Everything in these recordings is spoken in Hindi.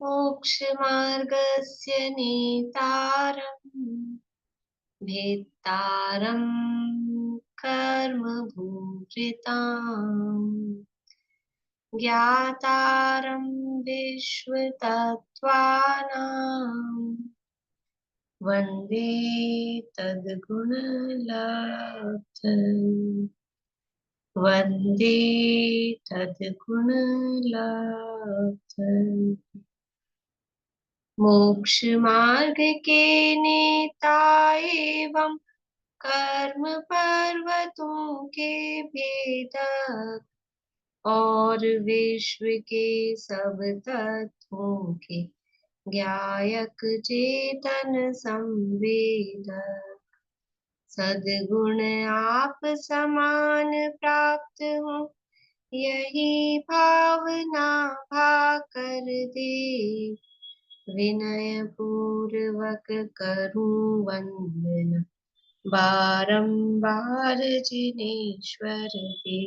मोक्षमार्गस्य नेतारम् भेत्तारम् कर्मभूभृताम् ज्ञातारम् विश्वतत्त्वानाम् वन्दे तद्गुणलब्धम् वन्दे तद्गुणलब्धम् मोक्ष मार्ग के नेता एवं कर्म पर्वतों के भेदक और विश्व के सब तत्वों के ज्ञायक चेतन संवेदक सद्गुण आप समान प्राप्त हो यही भावना भाकर दे विनय पूर्वक करूं वंदन बारंबार जिनेश्वर दे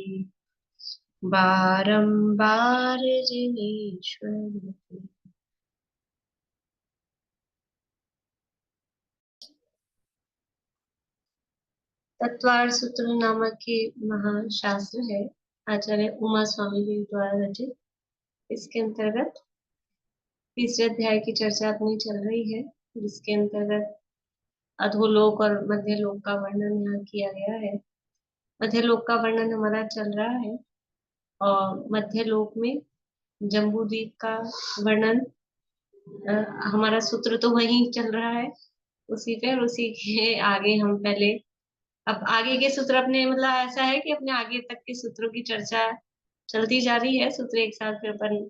बारंबार जिनेश्वर दे। तत्वार सूत्र नामक के महाशास्त्र है, आचार्य उमा स्वामी जी द्वारा रचित। इसके अंतर्गत तीसरे अध्याय की चर्चा अपनी चल रही है, जिसके अंतर्गत अधोलोक और मध्यलोक का वर्णन यहाँ किया गया है। मध्यलोक का वर्णन हमारा चल रहा है और मध्यलोक में जम्बूद्वीप का वर्णन हमारा सूत्र तो वहीं चल रहा है, उसी के आगे हम पहले अब आगे के सूत्र अपने मतलब ऐसा है कि अपने आगे तक के सूत्रों की चर्चा चलती जा रही है। सूत्र एक साथ फिर अपन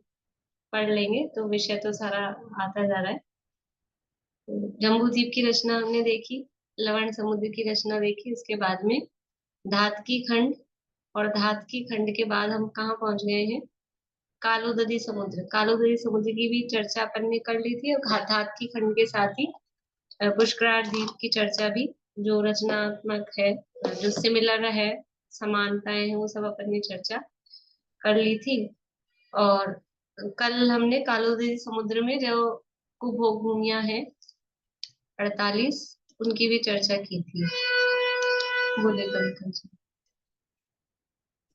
पढ़ लेंगे तो विषय तो सारा आता जा रहा है। तो जम्बूद्वीप की रचना हमने देखी, लवण समुद्र की रचना देखी, उसके बाद में धातकी खंड, और धातकी खंड के बाद हम कहाँ पहुंच गए हैं, कालोदधी समुद्र। कालोदधी समुद्र की भी चर्चा अपन ने कर ली थी और धातकी खंड के साथ ही पुष्करार द्वीप की चर्चा भी, जो रचनात्मक है, जो सिमिलर है, समानताएं हैं, वो सब अपन ने चर्चा कर ली थी। और कल हमने कालोदधी समुद्र में जो कुभोग भूमियां हैं 48, उनकी भी चर्चा की थी। बोले कविता जी।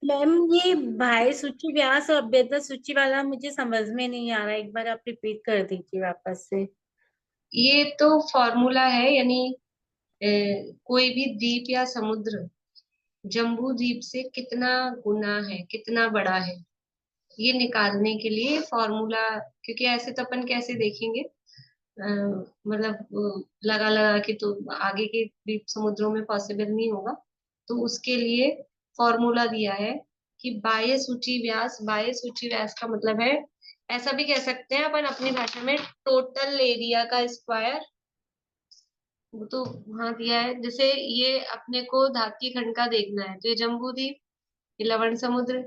मैम, ये भाई सूची व्यास और अभ्यता सूची वाला मुझे समझ में नहीं आ रहा, एक बार आप रिपीट कर दीजिए वापस से। ये तो फॉर्मूला है, यानी अ, कोई भी द्वीप या समुद्र जम्बू द्वीप से कितना गुना है, कितना बड़ा है, ये निकालने के लिए फॉर्मूला। क्योंकि ऐसे तो अपन कैसे देखेंगे, मतलब लगा लगा के तो आगे के द्वीप समुद्रों में पॉसिबल नहीं होगा। तो उसके लिए फॉर्मूला दिया है कि बाह्य सूची व्यास, बाह्य सूची व्यास का मतलब है, ऐसा भी कह सकते हैं अपन अपनी भाषा में, टोटल एरिया का स्क्वायर। वो तो वहां दिया है, जैसे ये अपने को धातकी खंड का देखना है तो ये जम्बू द्वीप, ये लवण समुद्र,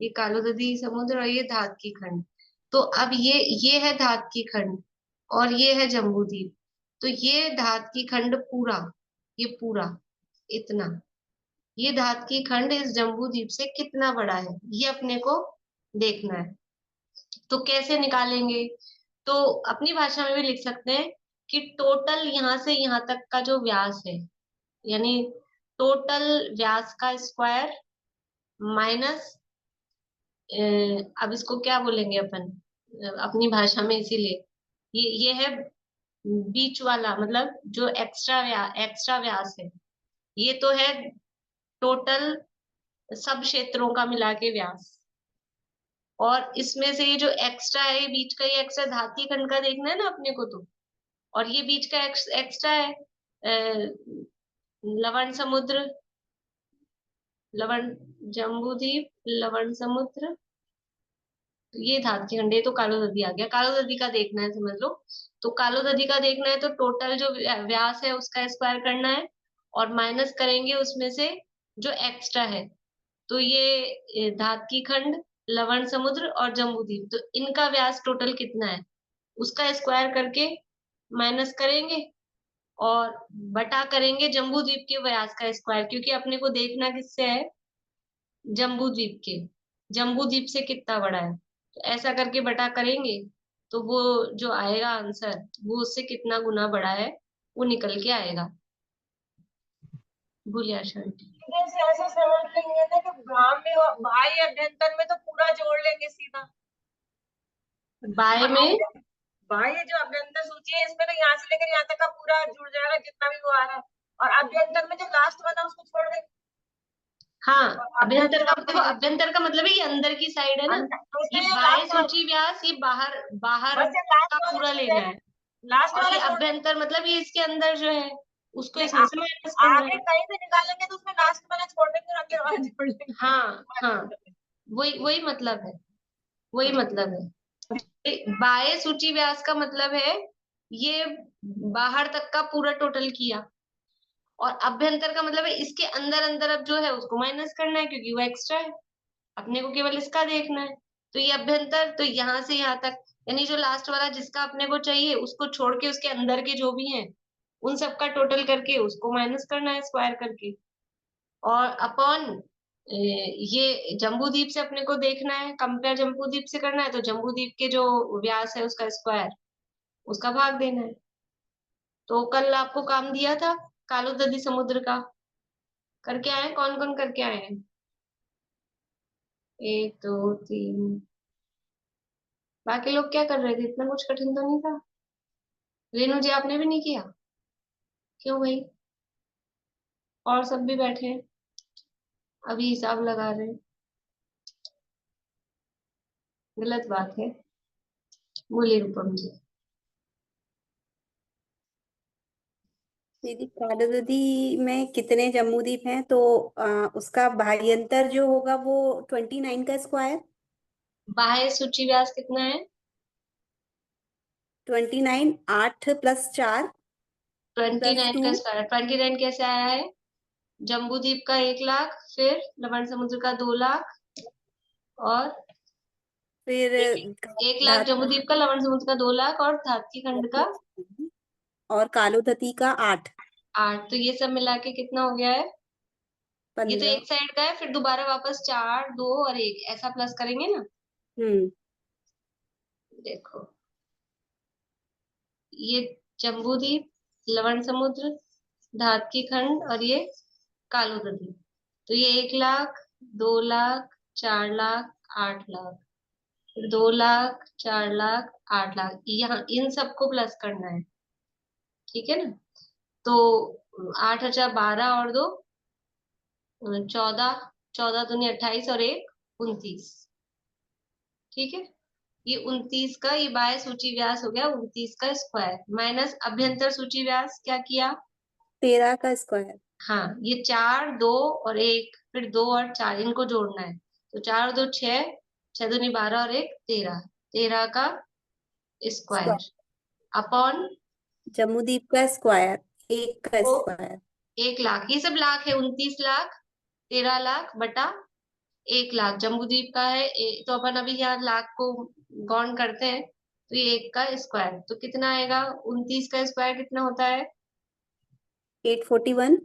ये कालोदधी समुद्र और ये धातकी खंड। तो अब ये है धातकी खंड और ये है जम्बू द्वीप। तो ये धातकी खंड पूरा, ये पूरा इतना, ये धातकी खंड इस जम्बू द्वीप से कितना बड़ा है, ये अपने को देखना है। तो कैसे निकालेंगे, तो अपनी भाषा में भी लिख सकते हैं कि टोटल यहाँ से यहाँ तक का जो व्यास है, यानी टोटल व्यास का स्क्वायर माइनस, अब इसको क्या बोलेंगे अपन अपनी भाषा में, इसीलिए ये है बीच वाला, मतलब जो एक्स्ट्रा व्यास है, ये तो है टोटल सब क्षेत्रों का मिला के व्यास। और इसमें से ये जो एक्स्ट्रा है, ये बीच का, ये एक्स्ट्रा धातु खंड का देखना है ना अपने को, तो और ये बीच का एक्स्ट्रा है लवण समुद्र, लवण जम्बूद्वीप, लवण समुद्र, ये धातु खंड है। तो कालो नदी आ गया, कालो नदी का देखना है, समझ लो। तो कालो नदी का देखना है तो टोटल जो व्यास है उसका स्क्वायर करना है और माइनस करेंगे उसमें से जो एक्स्ट्रा है। तो ये धातकी खंड, लवण समुद्र और जम्बूद्वीप, तो इनका व्यास टोटल कितना है उसका स्क्वायर करके माइनस करेंगे और बटा करेंगे जम्बूद्वीप के व्यास का स्क्वायर, क्योंकि अपने को देखना किससे है, जम्बूद्वीप के, जम्बूद्वीप से कितना बड़ा है। तो ऐसा करके बटा करेंगे तो वो जो आएगा आंसर वो उससे कितना गुना बड़ा है वो निकल के आएगा। भूलिया आंटी। जैसे ऐसे समझ लेंगे ना कि भाव में और बाह्य अभ्यंतर में तो पूरा जोड़ लेंगे सीधा। बाय और में। बाह्य जो अभ्यंतर सूची है इसमें तो यहाँ से लेकर यहाँ तक का पूरा जुड़ जाएगा जितना भी वो आ रहा है। और अभ्यंतर में जो लास्ट वाला उसको छोड़ देंगे। हाँ, और अभ्यंतर का देखो, अभ्यंतर अभ्यंतर का मतलब है ये अंदर की साइड है ना। तो ये इसमें ये बाह्य लास्ट वाला, सूची व्यास ये बाहर बाहर बस ये का लास्ट वाला पूरा छोड़ लेना देंगे। है। लास्ट और वाला ये छोड़ देंगे। अभ्यंतर मतलब ये इसके अंदर जो है उसको नहीं, इसमें से माइनस करना आगे है। कहीं भी निकालेंगे तो उसमें लास्ट वाला छोड़ देंगे और अगले वाला जोड़ लेंगे। हाँ हाँ, वही वही मतलब है, वही मतलब है। बाह्य सूची व्यास का मतलब है ये बाहर तक का पूरा टोटल किया। और अभ्यंतर का मतलब है इसके अंदर अंदर अब जो है उसको माइनस करना है क्योंकि वो एक्स्ट्रा है, अपने को केवल इसका देखना है। तो ये अभ्यंतर तो यहाँ से यहाँ तक, यानी जो लास्ट वाला जिसका अपने को चाहिए उसको छोड़ के उसके अंदर के जो भी हैं उन सबका टोटल करके उसको माइनस करना है स्क्वायर करके। और अपॉन ये जम्बूदीप से अपने को देखना है, कंपेयर जम्बूदीप से करना है तो जम्बूदीप के जो व्यास है उसका स्क्वायर, उसका भाग देना है। तो कल आपको काम दिया था कालो दधी समुद्र का, करके आए? कौन कौन करके आए हैं? एक दो तीन। बाकी लोग क्या कर रहे थे? इतना कुछ कठिन तो नहीं था। रेणु जी आपने भी नहीं किया? क्यों भाई? और सब भी बैठे हैं अभी हिसाब लगा रहे हैं। गलत बात है। बोलिए रूपम जी। दीदी कालावधि में कितने जम्बूद्वीप हैं तो उसका भाग्यांतर जो होगा वो 29 का स्क्वायर। बाह्य सूची व्यास कितना है? 29 8 + 4 ट्वेंटी + नाइन 2। का स्क्वायर 29 कैसे आया है? जम्बूदीप का 1 लाख, फिर लवण समुद्र का 2 लाख, और फिर 1 लाख धातु जम्बूदीप का, लवण समुद्र का 2 लाख, और धातकी खंड का और कालोधती का 8 8। तो ये सब मिला के कितना हो गया है? ये तो 15। एक साइड का है, फिर दोबारा वापस 4 2 और 1 ऐसा प्लस करेंगे ना। हम्म। देखो, ये जम्बूदीप, लवण समुद्र, धातकी खंड और ये कालो नदी। तो ये 1 लाख, 2 लाख, 4 लाख, 8 लाख, फिर 2 लाख, 4 लाख, 8 लाख, यहाँ इन सबको प्लस करना है। ठीक है ना? तो 8 × 12 और 2 14, 14 दूनी 28 और 1 29। ठीक है? ये 29 का, ये बाह्य सूची व्यास हो गया 29 का स्क्वायर, माइनस अभ्यंतर सूची व्यास क्या किया? 13 का स्क्वायर। हाँ, ये 4 2 और 1, फिर 2 और 4 इनको जोड़ना है। तो 4 और 2 6, 6 दूनी 12 और 1 13, 13 का स्क्वायर स्क्वायर अपॉन जम्बूद्वीप का स्क्वायर 1 का वो स्क्वायर। 1 लाख, ये सब लाख है, 29 लाख, 13 लाख बटा 1 लाख जम्बूद्वीप का है। तो अपन अभी यहाँ लाख को गौण करते हैं, तो ये 1 का स्क्वायर तो कितना आएगा? 29 का स्क्वायर कितना होता है? 841।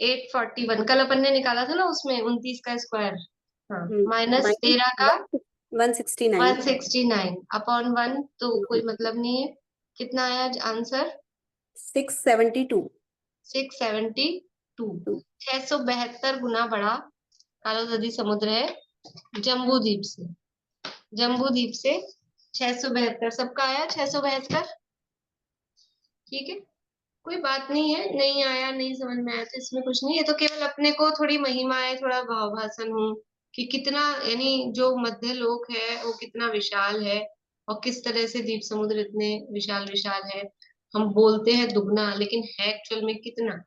841। कल अपन ने निकाला था ना उसमें 29 का स्क्वायर। हाँ, माइनस माइनस 13 का 169। 169 अपॉन 1, तो कोई मतलब नहीं है। कितना आया आंसर? 672। 672। 672 गुना बड़ा कालो नदी समुद्र है जम्बू द्वीप से। जम्बू द्वीप से 672, सबका आया 672। ठीक है, कोई बात नहीं है, नहीं आया नहीं समझ में आया तो इसमें कुछ नहीं है, तो केवल अपने को थोड़ी महिमा है, थोड़ा भाव भाषण हो कि कितना, यानी जो मध्य लोक है वो कितना विशाल है और किस तरह से द्वीप समुद्र इतने विशाल विशाल है। हम बोलते हैं दुगना लेकिन है एक्चुअल में कितना,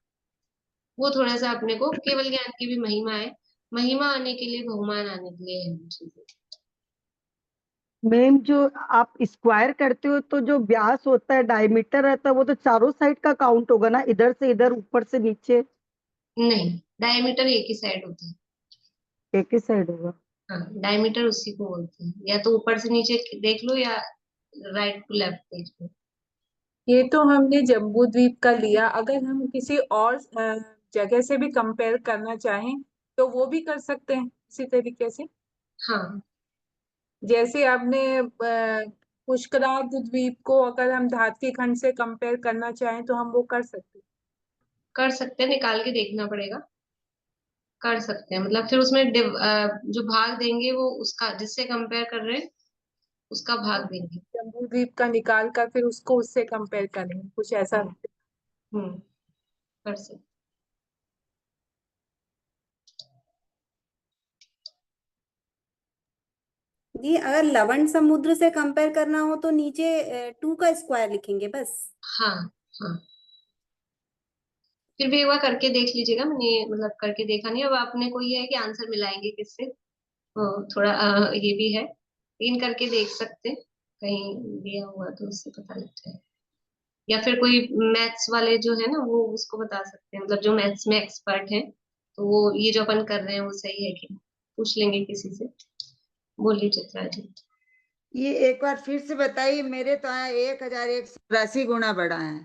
वो थोड़ा सा अपने को केवल ज्ञान की भी महिमा है। महिमा आने के लिए बहुमान आने के लिए है वो चीजें। मैम जो आप स्क्वायर करते हो तो जो व्यास होता है डायमीटर रहता है वो तो चारों साइड का काउंट होगा ना, इधर से इधर ऊपर से नीचे। नहीं, डायमीटर एक ही साइड होता है। एक ही साइड होगा। हाँ, डायमीटर उसी को बोलते हैं, या तो ऊपर से नीचे देख लो या राइट टू लेफ्ट देख लो। ये तो हमने जम्बू द्वीप का लिया, अगर हम किसी और जगह से भी कंपेयर करना चाहें तो वो भी कर सकते हैं इसी तरीके से। हाँ, जैसे आपने पुष्करार्ध द्वीप को अगर हम धात्विक खंड से कंपेयर करना चाहें तो हम वो कर सकते हैं। कर सकते हैं, निकाल के देखना पड़ेगा। कर सकते हैं, मतलब फिर उसमें जो भाग देंगे वो उसका जिससे कंपेयर कर रहे हैं उसका भाग देंगे। जम्बू द्वीप का निकाल कर फिर उसको उससे कंपेयर करेंगे, कुछ ऐसा। हम्म हम्म, कर सकते। जी अगर लवण समुद्र से कंपेयर करना हो तो नीचे 2 का स्क्वायर लिखेंगे बस। हाँ हाँ, फिर भी एक बार करके देख लीजिएगा, मैंने मतलब करके देखा नहीं, अब आपने को ये है कि आंसर मिलाएंगे किससे, थोड़ा ये भी है, लेकिन करके देख सकते हैं, कहीं दिया हुआ तो उससे पता लग जाए। या फिर कोई मैथ्स वाले जो है ना वो उसको बता सकते हैं, मतलब जो मैथ्स में एक्सपर्ट हैं, तो वो ये जो अपन कर रहे हैं वो सही है कि नहीं, पूछ लेंगे किसी से। बोलिए चित्रा जी। ये एक बार फिर से बताइए, मेरे तो यहाँ 1180 गुना बढ़ा है।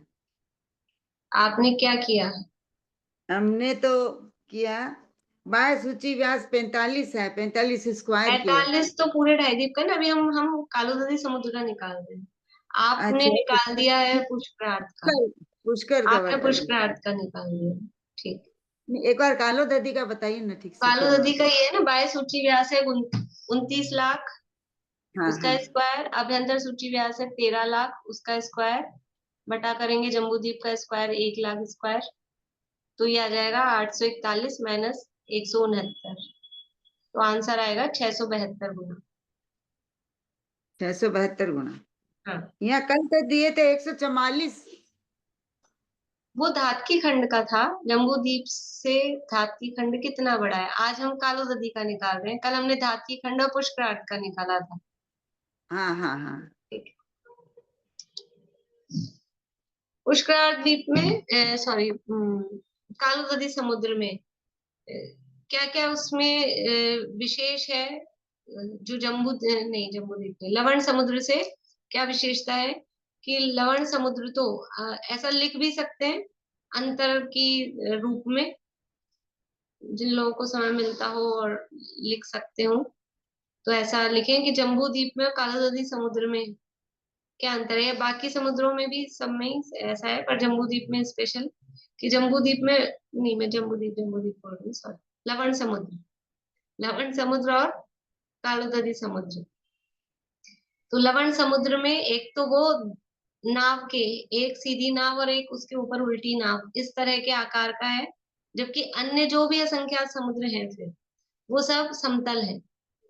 आपने क्या किया? हमने तो किया, बाह्य सूची व्यास 45 है, 45 स्क्वायर किए। 45 तो पूरे ढाई का ना, अभी हम कालो नदी समुद्र का निकाल रहे हैं। आपने अच्छा, निकाल दिया है पुष्करार्थ का। पुष्कर का आपने बता दीजिए। पुष्करार्थ का निकाल दिया, ठीक। एक बार कालो ददी का बताइए ना ठीक से कालो क्या नदी हुआ। का ये है ना, बाह्य सूची व्यास है 29 लाख, हाँ उसका हाँ। स्क्वायर। अभ्यंतर सूची व्यास है 13 लाख, उसका स्क्वायर। बटा करेंगे जम्बूद्वीप का स्क्वायर 1 लाख स्क्वायर, तो ये आ जाएगा 841 माइनस 169, तो आंसर आएगा 672 गुना। 672 गुना। हाँ, यहाँ कल तो दिए थे 144। वो धातकी खंड का था, जम्बूद्वीप से धातकी खंड कितना बड़ा है। आज हम कालो नदी का निकाल रहे हैं, कल हमने धातकी खंड और पुष्करार्थ का निकाला था। हाँ हाँ हाँ। ठीक है। पुष्करार्थ द्वीप में सॉरी, कालो नदी समुद्र में क्या क्या उसमें विशेष है, जो नहीं जम्बूद्वीप में, लवण समुद्र से क्या विशेषता है, कि लवण समुद्र तो ऐसा लिख भी सकते हैं अंतर की रूप में, जिन लोगों को समय मिलता हो और लिख सकते हो तो ऐसा लिखें कि जम्बू द्वीप में और काला नदी समुद्र में क्या अंतर है। बाकी समुद्रों में भी सब में ही ऐसा है, पर जम्बू द्वीप में स्पेशल, कि जम्बू द्वीप में नहीं, मैं जम्बू द्वीप बोल रही हूँ, सॉरी, लवण समुद्र, लवण समुद्र और कालो नदी समुद्र। तो लवण समुद्र में एक तो वो नाव के, एक सीधी नाव और एक उसके ऊपर उल्टी नाव, इस तरह के आकार का है, जबकि अन्य जो भी असंख्यात समुद्र हैं फिर वो सब समतल है,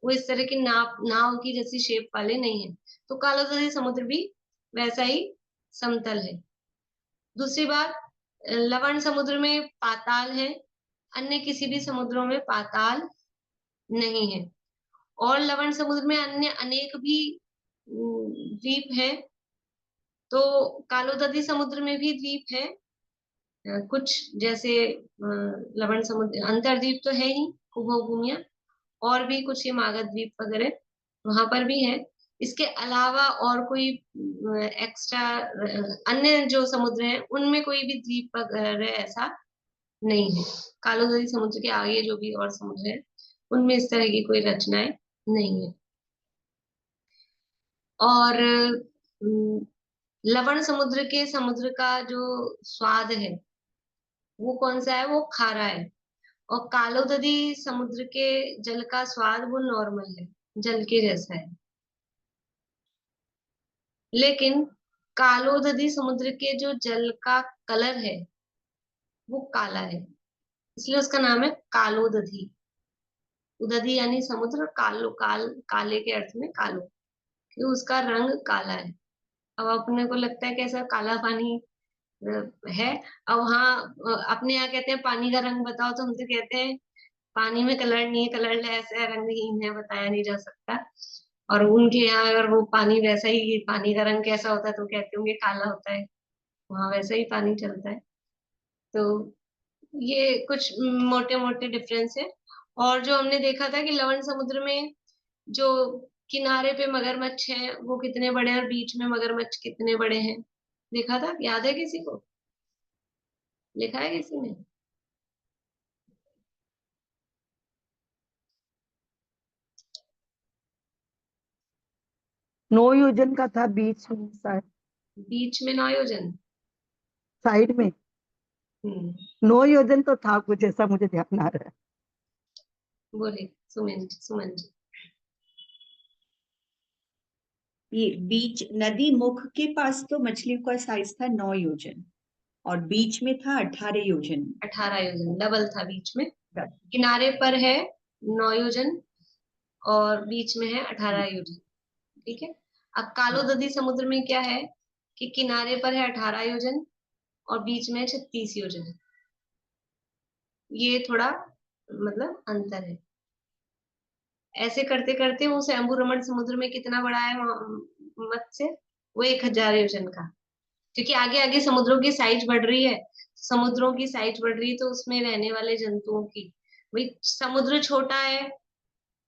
वो इस तरह की नाव नाव की जैसी शेप वाले नहीं है। तो काला नदी समुद्र भी वैसा ही समतल है। दूसरी बात, लवण समुद्र में पाताल है, अन्य किसी भी समुद्रों में पाताल नहीं है। और लवण समुद्र में अन्य अनेक भी द्वीप हैं, तो कालो नदी समुद्र में भी द्वीप है, कुछ जैसे लवण समुद्र अंतर्द्वीप तो है ही, कुंभों, और भी कुछ ये मागध द्वीप वगैरह वहां पर भी है। इसके अलावा और कोई एक्स्ट्रा अन्य जो समुद्र हैं उनमें कोई भी द्वीप वगैरह ऐसा नहीं है। कालो नदी समुद्र के आगे जो भी और समुद्र है उनमें इस तरह की कोई रचनाएं नहीं है। और लवण समुद्र के समुद्र का जो स्वाद है वो कौन सा है, वो खारा है। और कालो नदी समुद्र के जल का स्वाद वो नॉर्मल है, जल के जैसा है। लेकिन कालो नदी समुद्र के जो जल का कलर है वो काला है, इसलिए उसका नाम है कालो दधी। उदधी यानी समुद्र, कालो काले के अर्थ में कालो, कि उसका रंग काला है। अब अपने को लगता है कि ऐसा काला पानी है। अब हाँ, अपने यहाँ कहते हैं पानी का रंग बताओ, तो हम तो कहते हैं पानी में कलर नहीं है, कलरलेस है, रंगहीन है, बताया नहीं जा सकता। और उनके यहाँ अगर वो पानी वैसा ही, पानी का रंग कैसा होता है तो कहते होंगे काला होता है, वहां वैसा ही पानी चलता है। तो ये कुछ मोटे मोटे डिफरेंस है। और जो हमने देखा था कि लवण समुद्र में जो किनारे पे मगरमच्छ हैं वो कितने बड़े हैं और बीच में मगरमच्छ कितने बड़े हैं, देखा था, याद है किसी को, लिखा है किसी ने? 9 योजन का था बीच में शायद, बीच में 9 योजन। साइड में 9 योजन तो था, कुछ ऐसा मुझे ध्यान आ रहा है। बोले सुमन जी। ये बीच नदी मुख के पास तो मछलियों का साइज था 9 योजन और बीच में था 18 योजन। 18 योजन डबल था बीच में। किनारे पर है 9 योजन और बीच में है 18 योजन। ठीक है। अब कालोदधी समुद्र में क्या है कि किनारे पर है 18 योजन और बीच में 36 योजन। ये थोड़ा मतलब अंतर है। ऐसे करते करते वो शंभु रमण समुद्र में कितना बड़ा है मत्स्य, वो 1000 योजन का। क्योंकि आगे आगे समुद्रों की साइज बढ़ रही है, समुद्रों की साइज बढ़ रही है तो उसमें रहने वाले जंतुओं की, भाई समुद्र छोटा है,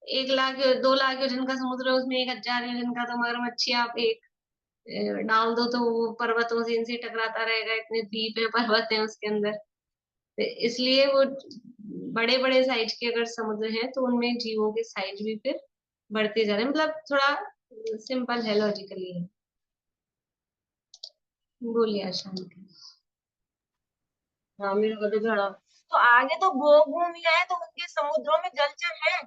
1 लाख 2 लाख योजन का समुद्र है, उसमें 1000 योजन का तो मगरमच्छी आप एक डाल दो तो वो पर्वतों से इनसे टकराता रहेगा, इतने द्वीप है पर्वत है उसके अंदर। तो इसलिए वो बड़े बड़े साइज के अगर समुद्र हैं तो उनमें जीवों के साइज भी फिर बढ़ते जा रहे हैं। मतलब थोड़ा सिंपल है, लॉजिकली है। बोलिए अशांति। हाँ मेरे को तो झड़ा। तो आगे तो भूमि है तो उनके समुद्रों में जलचर है।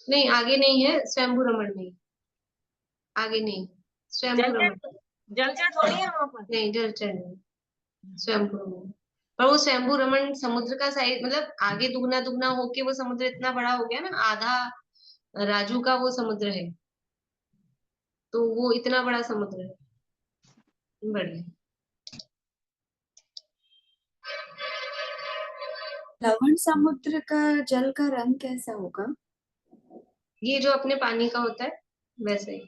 नहीं आगे नहीं है, स्वयंभू रमण में। आगे नहीं, स्वयंभू रमण जलचर थोड़ी है वहां पर। नहीं, जलचर नहीं, स्वयंभू रमण। पर वो स्वयंभू रमण समुद्र का साइज मतलब आगे दुगना दुगना होके वो समुद्र इतना बड़ा हो गया ना, आधा राजू का वो समुद्र है, तो वो इतना बड़ा समुद्र है। बढ़िया। लवण समुद्र का जल का रंग कैसा होगा? ये जो अपने पानी का होता है वैसे ही।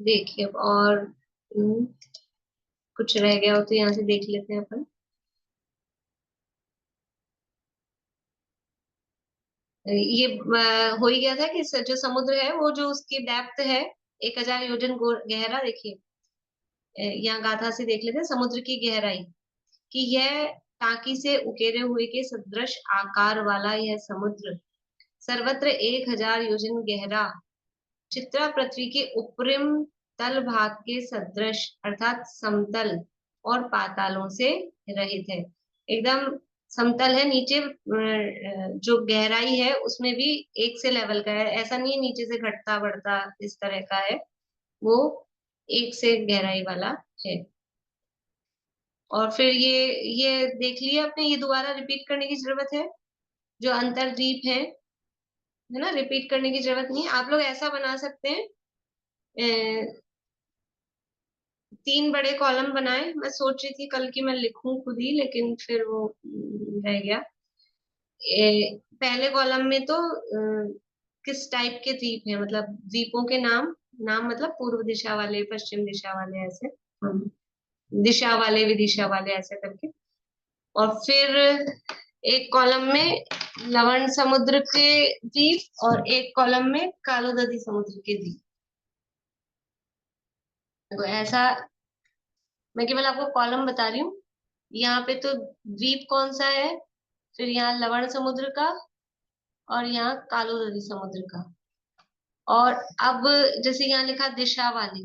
देखिए अब और कुछ रह गया हो तो यहाँ से देख लेते हैं अपन। ये हो ही गया था कि जो समुद्र है वो जो उसकी डेप्थ है 1000 योजन गहरा। देखिए यहाँ गाथा से देख लेते हैं समुद्र की गहराई, कि यह टाकी से उकेरे हुए के सदृश आकार वाला यह समुद्र सर्वत्र 1000 योजन गहरा, चित्रा पृथ्वी के उपरिम तल भाग के सदृश अर्थात समतल और पातालों से रहित है। एकदम समतल है, नीचे जो गहराई है उसमें भी एक से लेवल का है, ऐसा नहीं है नीचे से घटता बढ़ता इस तरह का है, वो एक से गहराई वाला है। और फिर ये देख लिया आपने, ये दोबारा रिपीट करने की जरूरत है। जो अंतरद्वीप है ना, रिपीट करने की जरूरत नहीं है। आप लोग ऐसा बना सकते हैं 3 बड़े कॉलम बनाए। मैं सोच रही थी कल की मैं लिखूं खुद ही, लेकिन फिर वो रह गया। पहले कॉलम में तो किस टाइप के द्वीप है, मतलब द्वीपों के नाम, नाम मतलब पूर्व दिशा वाले, पश्चिम दिशा वाले, ऐसे दिशा वाले, विदिशा वाले, ऐसे करके। और फिर एक कॉलम में लवण समुद्र के द्वीप और एक कॉलम में कालोदधी समुद्र के द्वीप। तो ऐसा मैं केवल आपको कॉलम बता रही हूँ। यहाँ पे तो द्वीप कौन सा है, फिर यहाँ लवण समुद्र का और यहाँ कालोदधी समुद्र का। और अब जैसे यहाँ लिखा दिशा वाले,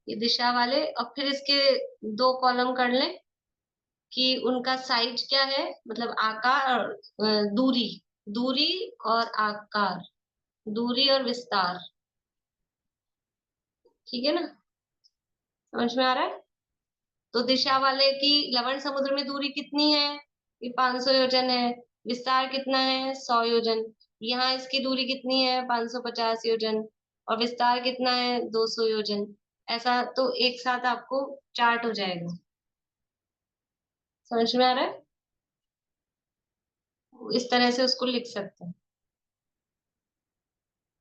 ये दिशा वाले, और फिर इसके 2 कॉलम कर लें कि उनका साइज क्या है, मतलब आकार और दूरी, दूरी और आकार, दूरी और विस्तार। ठीक है ना, समझ में आ रहा है? तो दिशा वाले की लवण समुद्र में दूरी कितनी है, ये 500 योजन है। विस्तार कितना है, 100 योजन। यहाँ इसकी दूरी कितनी है, 550 योजन। और विस्तार कितना है, 200 योजन। ऐसा तो एक साथ आपको चार्ट हो जाएगा। समझ में आ रहा है? इस तरह से उसको लिख सकते हैं।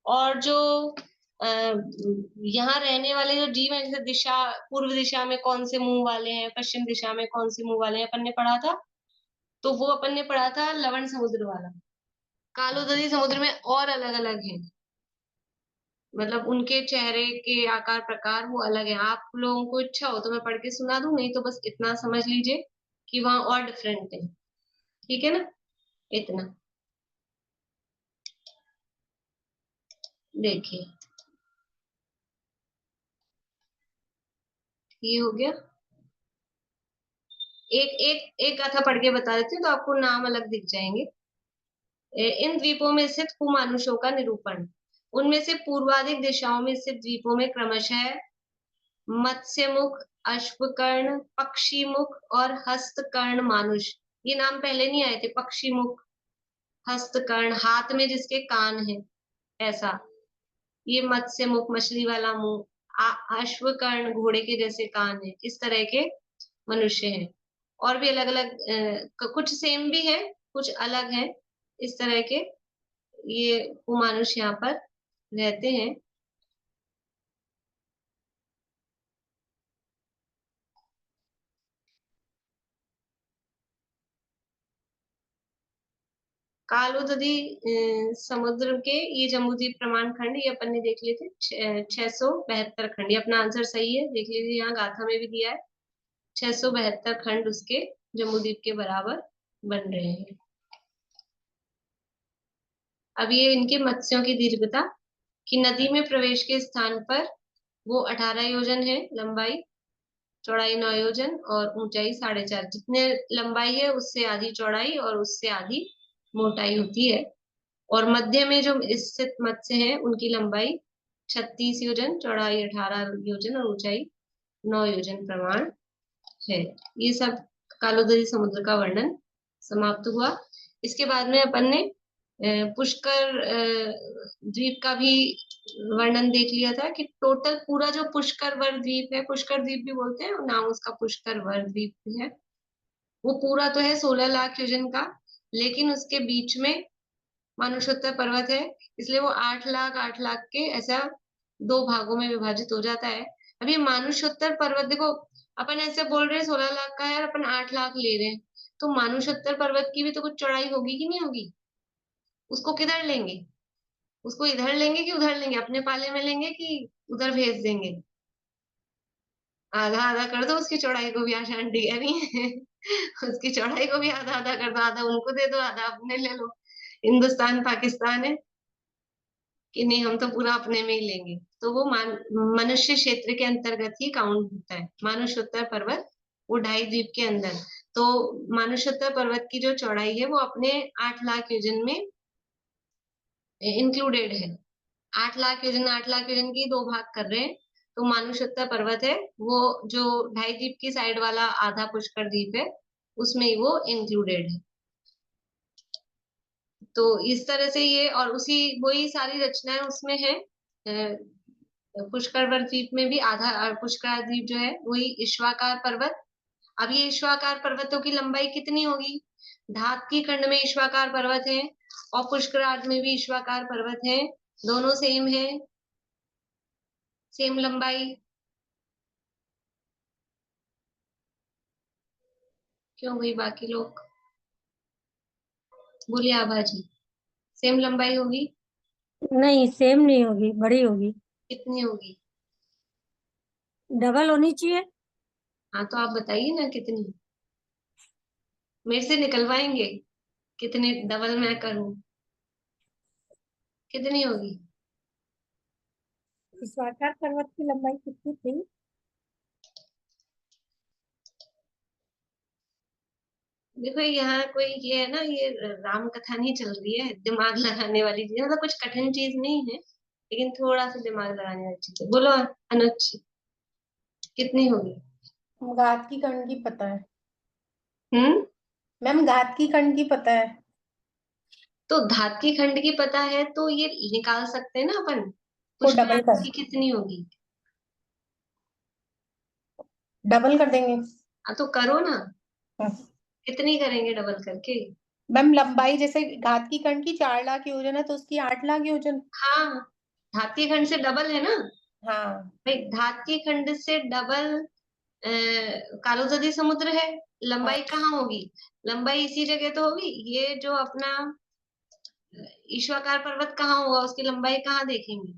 और जो यहाँ रहने वाले जो जीव है, जैसे दिशा, पूर्व दिशा में कौन से मुंह वाले हैं, पश्चिम दिशा में कौन से मुंह वाले हैं, अपन ने पढ़ा था। तो वो अपन ने पढ़ा था लवण समुद्र वाला। कालोदधी समुद्र में और अलग अलग है, मतलब उनके चेहरे के आकार प्रकार वो अलग है। आप लोगों को इच्छा हो तो मैं पढ़ के सुना दूं, नहीं तो बस इतना समझ लीजिए कि वहां और डिफरेंट है। ठीक है ना, इतना। देखिए ये हो गया। एक एक एक गाथा पढ़ के बता देती हूँ तो आपको नाम अलग दिख जाएंगे। इन द्वीपों में स्थित कुमानुषों का निरूपण। उनमें से पूर्वाधिक दिशाओं में स्थित द्वीपों में क्रमशः मत्स्यमुख, अश्वकर्ण, पक्षीमुख और हस्तकर्ण मानुष। ये नाम पहले नहीं आए थे, पक्षीमुख, हस्तकर्ण, हाथ में जिसके कान है ऐसा। ये मत्स्यमुख, मछली वाला मुंह। अश्वकर्ण, घोड़े के जैसे कान है, इस तरह के मनुष्य हैं। और भी अलग अलग, कुछ सेम भी है, कुछ अलग है, इस तरह के ये कुमानुष यहाँ पर रहते हैं। कालोदरी समुद्र के ये जम्बूद्वीप प्रमाण खंड, ये अपन ने देख लिए थे 672 खंड। ये अपना आंसर सही है, देख लीजिए यहाँ गाथा में भी दिया है 672 खंड उसके जम्बूद्वीप के बराबर बन रहे हैं। अब ये इनके मत्स्यों की दीर्घता, कि नदी में प्रवेश के स्थान पर वो 18 योजन है लंबाई, चौड़ाई 9 योजन और ऊंचाई 4.5। जितने लंबाई है उससे आधी चौड़ाई और उससे आधी मोटाई होती है। और मध्य में जो स्थित मत्स्य है उनकी लंबाई 36 योजन, चौड़ाई 18 योजन और ऊंचाई 9 योजन प्रमाण है। ये सब कालोदरी समुद्र का वर्णन समाप्त हुआ। इसके बाद में अपन ने पुष्कर द्वीप का भी वर्णन देख लिया था, कि टोटल पूरा जो पुष्कर वर द्वीप है, पुष्कर द्वीप भी बोलते हैं, नाम उसका पुष्कर वर द्वीप भी है, वो पूरा तो है 16 लाख योजन का, लेकिन उसके बीच में मानुषोत्तर पर्वत है, इसलिए वो 8 लाख के ऐसा 2 भागों में विभाजित हो जाता है। अभी मानुषोत्तर पर्वत देखो, अपन ऐसे बोल रहे हैं 16 लाख का है और अपन 8 लाख ले रहे हैं, तो मानुषोत्तर पर्वत की भी तो कुछ चौड़ाई होगी कि नहीं होगी? उसको किधर लेंगे? उसको इधर लेंगे कि उधर लेंगे? अपने पाले में लेंगे कि उधर भेज देंगे? आधा आधा कर दो उसकी चौड़ाई को भी, आशा आंटी कह रही है उसकी चौड़ाई को भी आधा आधा कर दो, आधा उनको दे दो, आधा अपने ले लो। हिंदुस्तान पाकिस्तान है कि नहीं, हम तो पूरा अपने में ही लेंगे। तो वो मनुष्य क्षेत्र के अंतर्गत ही काउंट होता है मानुषोत्तर पर्वत, वो 2.5 द्वीप के अंदर। तो मानुषोत्तर पर्वत की जो चौड़ाई है वो अपने 8 लाख योजन में इंक्लूडेड है। 8 लाख योजन, 8 लाख योजन की 2 भाग कर रहे हैं, तो मानुषोत्तर पर्वत है वो जो 2.5 द्वीप की साइड वाला आधा पुष्कर द्वीप है उसमें ही वो इंक्लूडेड है। तो इस तरह से ये, और उसी वही सारी रचनाएं उसमें है। पुष्कर द्वीप में भी आधा, पुष्कर द्वीप जो है वही ईश्वाकार पर्वत। अब ये ईश्वाकार पर्वतों की लंबाई कितनी होगी? धातकी खंड में ईश्वाकार पर्वत है और पुष्करार्ध में भी ईश्वाकार पर्वत है, दोनों सेम है, सेम लंबाई। क्यों भाई बाकी लोग बोलिए, आबाजी सेम लंबाई होगी? नहीं, सेम नहीं होगी, बड़ी होगी, कितनी होगी? डबल होनी चाहिए। हाँ तो आप बताइए ना कितनी, मेरे से निकलवाएंगे कितने डबल मैं करूं, कितनी होगी? ईश्वाकार पर्वत की लंबाई कितनी थी? देखो यहाँ कोई ये है ना, ये राम कथा नहीं चल रही है, दिमाग लगाने वाली चीज, मतलब कुछ कठिन चीज नहीं है, लेकिन थोड़ा सा दिमाग लगाने वाली चीज है। बोलो अनुज, कितनी होगी? घात की कर्ण की पता है हम्म। मैम, घात की कर्ण की पता है। तो धात की खंड की पता है तो ये निकाल सकते हैं ना अपन, वो डबल पुष्कर कर की कितनी होगी? डबल कर देंगे। हाँ तो करो ना, हम्म। कितनी करेंगे डबल करके? मैम लंबाई जैसे घात की कर्ण की 4 लाख योजन है तो उसकी 8 लाख योजन। हाँ, धात की खंड से डबल है ना हाँ भाई, धात की खंड से डबल कालोदरी समुद्र है। हाँ लंबाई कहाँ होगी? लंबाई इसी जगह तो होगी। ये जो अपना ईश्वाकार पर्वत कहाँ होगा, उसकी लंबाई कहाँ देखेंगे?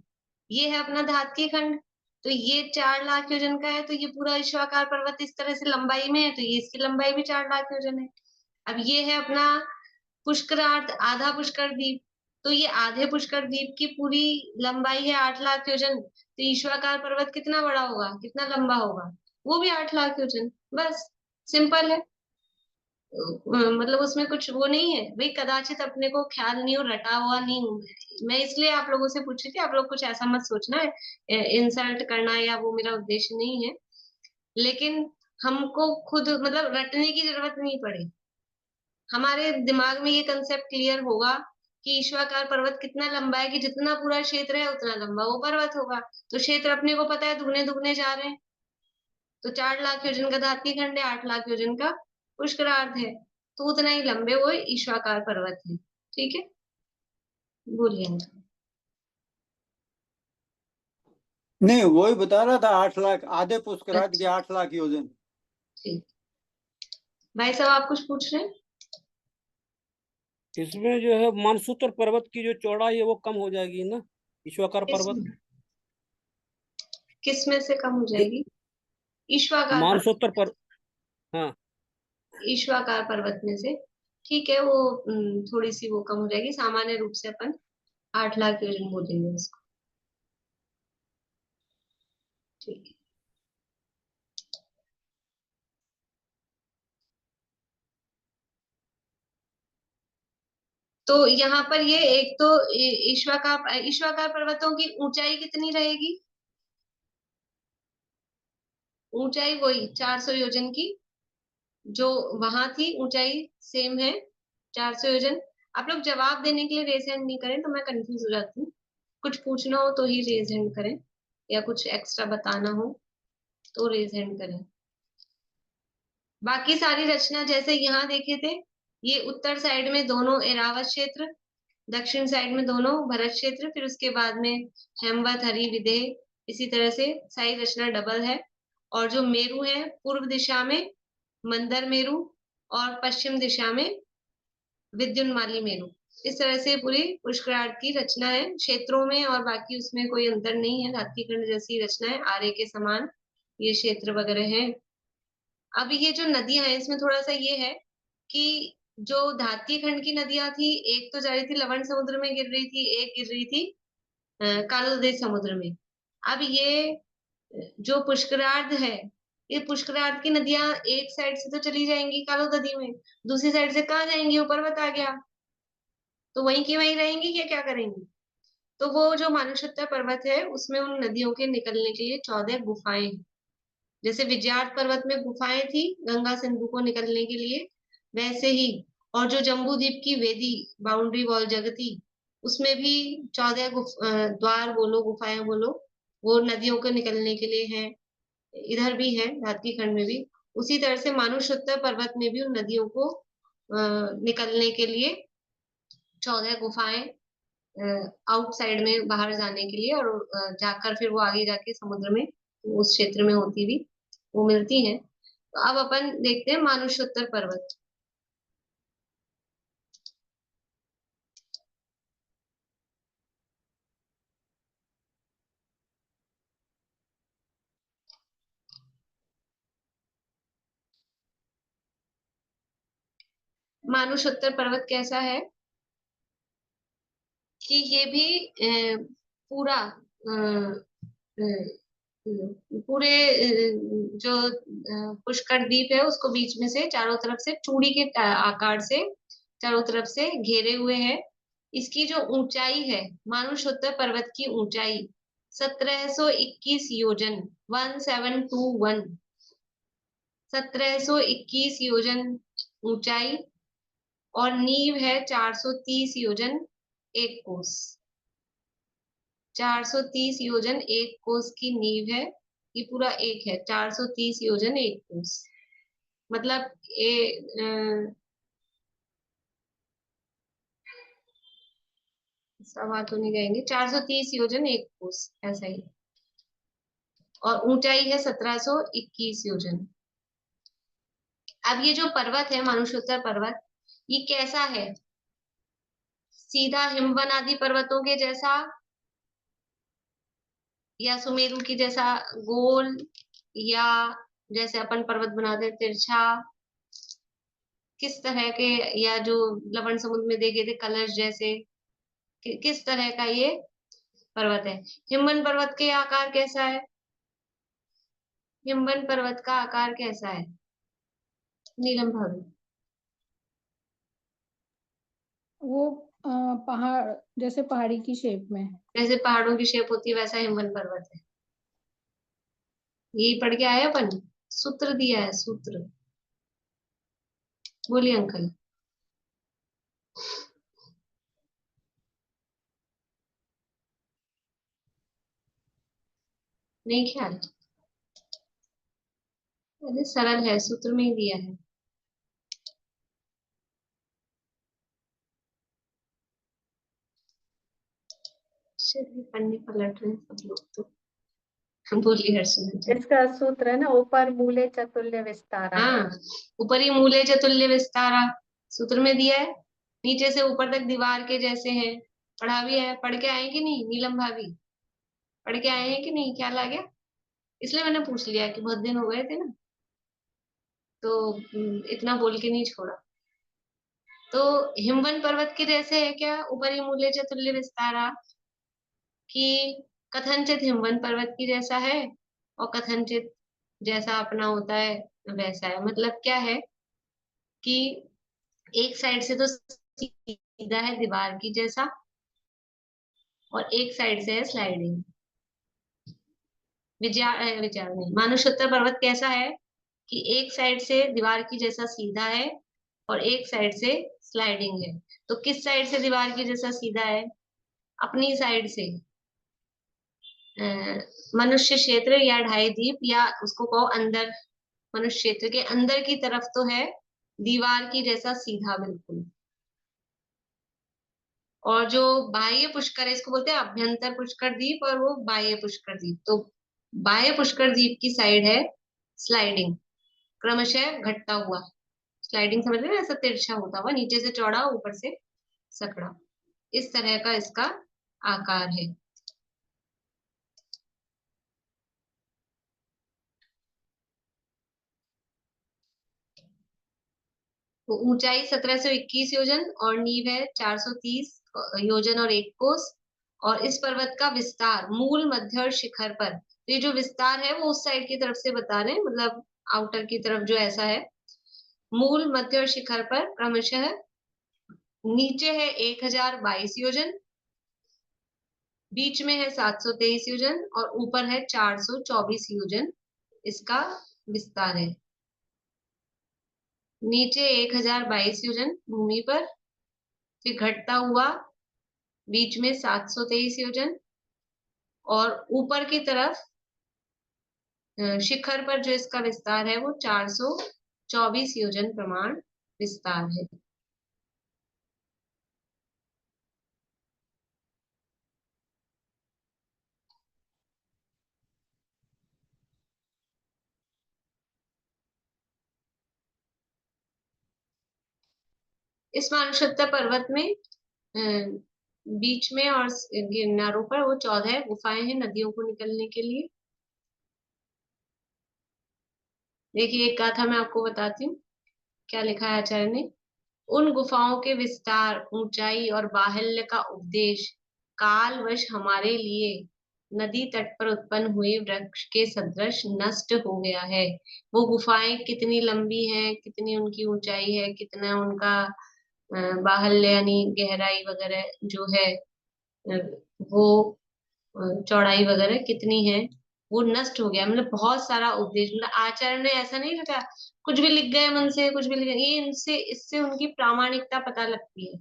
ये है अपना धात की खंड, तो ये 4 लाख योजन का है, तो ये पूरा ईश्वाकार पर्वत इस तरह से लंबाई में है, तो ये इसकी लंबाई भी 4 लाख योजन है। अब ये है अपना पुष्करार्ध, आधा पुष्कर द्वीप। तो ये आधे पुष्कर द्वीप की पूरी लंबाई है 8 लाख योजन। तो ईश्वराकार पर्वत कितना बड़ा होगा, कितना लंबा होगा, वो भी 8 लाख योजन। बस, सिंपल है। मतलब उसमें कुछ वो नहीं है भाई, कदाचित अपने को ख्याल नहीं हो, रटा हुआ नहीं हूं मैं इसलिए आप लोगों से पूछ रही थी। आप लोग कुछ ऐसा मत सोचना है इंसल्ट करना, या वो मेरा उद्देश्य नहीं है। लेकिन हमको खुद मतलब रटने की जरूरत नहीं पड़े, हमारे दिमाग में ये कंसेप्ट क्लियर होगा कि ईश्वराकार पर्वत कितना लंबा है, कि जितना पूरा क्षेत्र है उतना लंबा वो पर्वत होगा। तो क्षेत्र अपने को पता है, दुगने दुगने जा रहे हैं। तो 4 लाख योजन का धात्री खंड है, 8 लाख योजन का पुष्करार्ध है, तो उतना ही लंबे वो ईश्वराकार पर्वत है। ठीक है, बोलिए अंकल। नहीं, वही बता रहा था, 8 लाख, आधे पुष्करार्ध के अच्छा 8 लाख योजन। ठीक, भाई साहब आप कुछ पूछ रहे हैं? इसमें जो है मानसूत्र पर्वत की जो चौड़ाई है वो कम हो जाएगी ना, ईश्वराकार पर्वत। किस में से कम हो जाएगी? ईश्वराकार पर्वत, मानसूत्र पर, हाँ। ईश्वराकार पर्वत में से ठीक है, वो थोड़ी सी वो कम हो जाएगी। सामान्य रूप से अपन 8 लाख योजन बोलेंगे उसको। ठीक है, तो यहाँ पर ये एक तो ईश्वराकार पर्वतों की ऊंचाई कितनी रहेगी? ऊंचाई वही 400 योजन की, जो वहां थी ऊंचाई सेम है 400 योजन। आप लोग जवाब देने के लिए रेज हैंड नहीं करें तो मैं कंफ्यूज हो जाती हूँ। कुछ पूछना हो तो ही रेज हैंड करें, या कुछ एक्स्ट्रा बताना हो तो रेज हैंड करें। बाकी सारी रचना जैसे यहाँ देखे थे, ये उत्तर साइड में दोनों एरावत क्षेत्र, दक्षिण साइड में दोनों भरत क्षेत्र, फिर उसके बाद में हेमवत, हरि, विदेह। इसी तरह से सारी रचना डबल है। और जो मेरु है, पूर्व दिशा में मंदर मेरु और पश्चिम दिशा में विद्युन्माली मेरु। इस तरह से पूरी पुष्करार्ध की रचना है क्षेत्रों में, और बाकी उसमें कोई अंतर नहीं है, धात्री खंड जैसी रचना है, आरे के समान ये क्षेत्र वगैरह है। अब ये जो नदियां हैं इसमें थोड़ा सा ये है कि जो धात्री खंड की नदियां थी, एक तो जा रही थी लवण समुद्र में गिर रही थी, एक गिर रही थी कालोदय समुद्र में। अब ये जो पुष्करार्ध है, ये पुष्करार्ध की नदियां एक साइड से तो चली जाएंगी कालोदधी में, दूसरी साइड से कहाँ जाएंगी? ऊपर बता गया, तो वहीं की वहीं रहेंगी या क्या करेंगी? तो वो जो मानुषोत्तर पर्वत है उसमें उन नदियों के निकलने के लिए 14 गुफाएं हैं। जैसे विजयार्थ पर्वत में गुफाएं थी गंगा सिंधु को निकलने के लिए, वैसे ही और जो जम्बू द्वीप की वेदी बाउंड्री वॉल जगती, उसमें भी 14 द्वार बोलो, गुफाएं बोलो, वो नदियों को निकलने के लिए हैं। इधर भी है धात्री खंड में भी। उसी तरह से मानुषोत्तर पर्वत में भी उन नदियों को निकलने के लिए 14 गुफाएं आउटसाइड में बाहर जाने के लिए, और जाकर फिर वो आगे जाके समुद्र में उस क्षेत्र में होती हुई वो मिलती हैं। तो अब अपन देखते हैं मानुषोत्तर पर्वत। मानुषोत्तर पर्वत कैसा है कि ये भी पूरा पूरे जो पुष्कर द्वीप है उसको बीच में से चारों तरफ से चूड़ी के आकार से चारों तरफ से घेरे हुए है। इसकी जो ऊंचाई है, मानुषोत्तर पर्वत की ऊंचाई 1721 योजन, 1721, 1721 योजन ऊंचाई, और नींव है 430 योजन 1 कोस। 430 योजन 1 कोस की नींव है, ये पूरा एक है 430 योजन 1 कोस। मतलब सवा तो नहीं कहेंगे, 430 योजन 1 कोस ऐसा ही। और ऊंचाई है 1721 योजन। अब ये जो पर्वत है मानुषोत्तर पर्वत, ये कैसा है? सीधा हिमवन आदि पर्वतों के जैसा, या सुमेरु की जैसा गोल, या जैसे अपन पर्वत बनाते हैं तिरछा, किस तरह के, या जो लवण समुद्र में देखे थे कलश जैसे, किस तरह का ये पर्वत है? हिमवन पर्वत के आकार कैसा है? हिमवन पर्वत का आकार कैसा है नीलम भाभी? वो पहाड़, जैसे पहाड़ी की शेप में। जैसे पहाड़ों की शेप होती है वैसा हिमवन पर्वत है। यही पढ़ के आए अपन, सूत्र दिया है सूत्र। बोलिए अंकल। नहीं ख्याल? अरे सरल है, सूत्र में ही दिया है। चलिए पन्ने पलट रहे हैं सब लोग तो। बोलिए हर्षिता जी। इसका सूत्र है ना, ऊपर मूले चतुल्य विस्तारा। हाँ, ऊपरी मूले चतुल्य विस्तारा सूत्र में दिया है। नीचे से ऊपर तक दीवार के जैसे हैं। पढ़ा भी है, पढ़ के आए कि नहीं नीलम भाभी? पढ़ के आए हैं कि नहीं, ख्याल आ गया? इसलिए मैंने पूछ लिया कि बहुत दिन हो गए थे ना, तो इतना बोल के नहीं छोड़ा। तो हिमवन पर्वत के जैसे है क्या ऊपरी मूले चतुल्य विस्तारा? कि कथनचित हिमवन पर्वत की जैसा है और कथनचित जैसा अपना होता है वैसा है। मतलब क्या है कि एक साइड से तो सीधा है दीवार की जैसा, और एक साइड से है स्लाइडिंग। विचार नहीं, मानुषोत्तर पर्वत कैसा है कि एक साइड से दीवार की जैसा सीधा है और एक साइड से स्लाइडिंग है। तो किस साइड से दीवार की जैसा सीधा है? अपनी साइड से। मनुष्य क्षेत्र या ढाई द्वीप, या उसको कहो अंदर, मनुष्य क्षेत्र के अंदर की तरफ तो है दीवार की जैसा सीधा बिल्कुल। और जो बाह्य पुष्कर है इसको बोलते हैं अभ्यंतर पुष्कर द्वीप, और वो बाह्य पुष्कर द्वीप। तो बाह्य पुष्कर द्वीप की साइड है स्लाइडिंग, क्रमशः घटता हुआ। स्लाइडिंग समझ रहे हैं, ऐसा तिरछा होता हुआ, नीचे से चौड़ा ऊपर से सकड़ा, इस तरह का इसका आकार है। तो ऊंचाई 1721 योजन और नींव है 430 योजन और 1 कोस। और इस पर्वत का विस्तार मूल मध्य और शिखर पर, तो ये जो विस्तार है वो उस साइड की तरफ से बता रहे हैं, मतलब आउटर की तरफ जो ऐसा है। मूल मध्य और शिखर पर क्रमशः नीचे है 1022 योजन, बीच में है 723 योजन और ऊपर है 424 योजन इसका विस्तार है। नीचे 1022 योजन भूमि पर, फिर घटता हुआ बीच में 723 योजन, और ऊपर की तरफ शिखर पर जो इसका विस्तार है वो 424 योजन प्रमाण विस्तार है। इस मानसरोवर पर्वत में बीच में और किनारों पर वो 14 गुफाएं हैं नदियों को निकलने के लिए। देखिए एक गाथा मैं आपको बताती हूँ, क्या लिखा है आचार्य ने। उन गुफाओं के विस्तार, ऊंचाई और बाहुल्य का उपदेश कालवश हमारे लिए नदी तट पर उत्पन्न हुए वृक्ष के सदृश नष्ट हो गया है। वो गुफाएं कितनी लंबी हैं, कितनी उनकी ऊंचाई है, कितना उनका बाहुल्य यानी गहराई वगैरह जो है, वो चौड़ाई वगैरह कितनी है, वो नष्ट हो गया। मतलब बहुत सारा उपदेश, मतलब आचार्य ने ऐसा नहीं लिखा कुछ भी लिख गए मन से, कुछ भी लिख गए। ये इनसे इससे उनकी प्रामाणिकता पता लगती है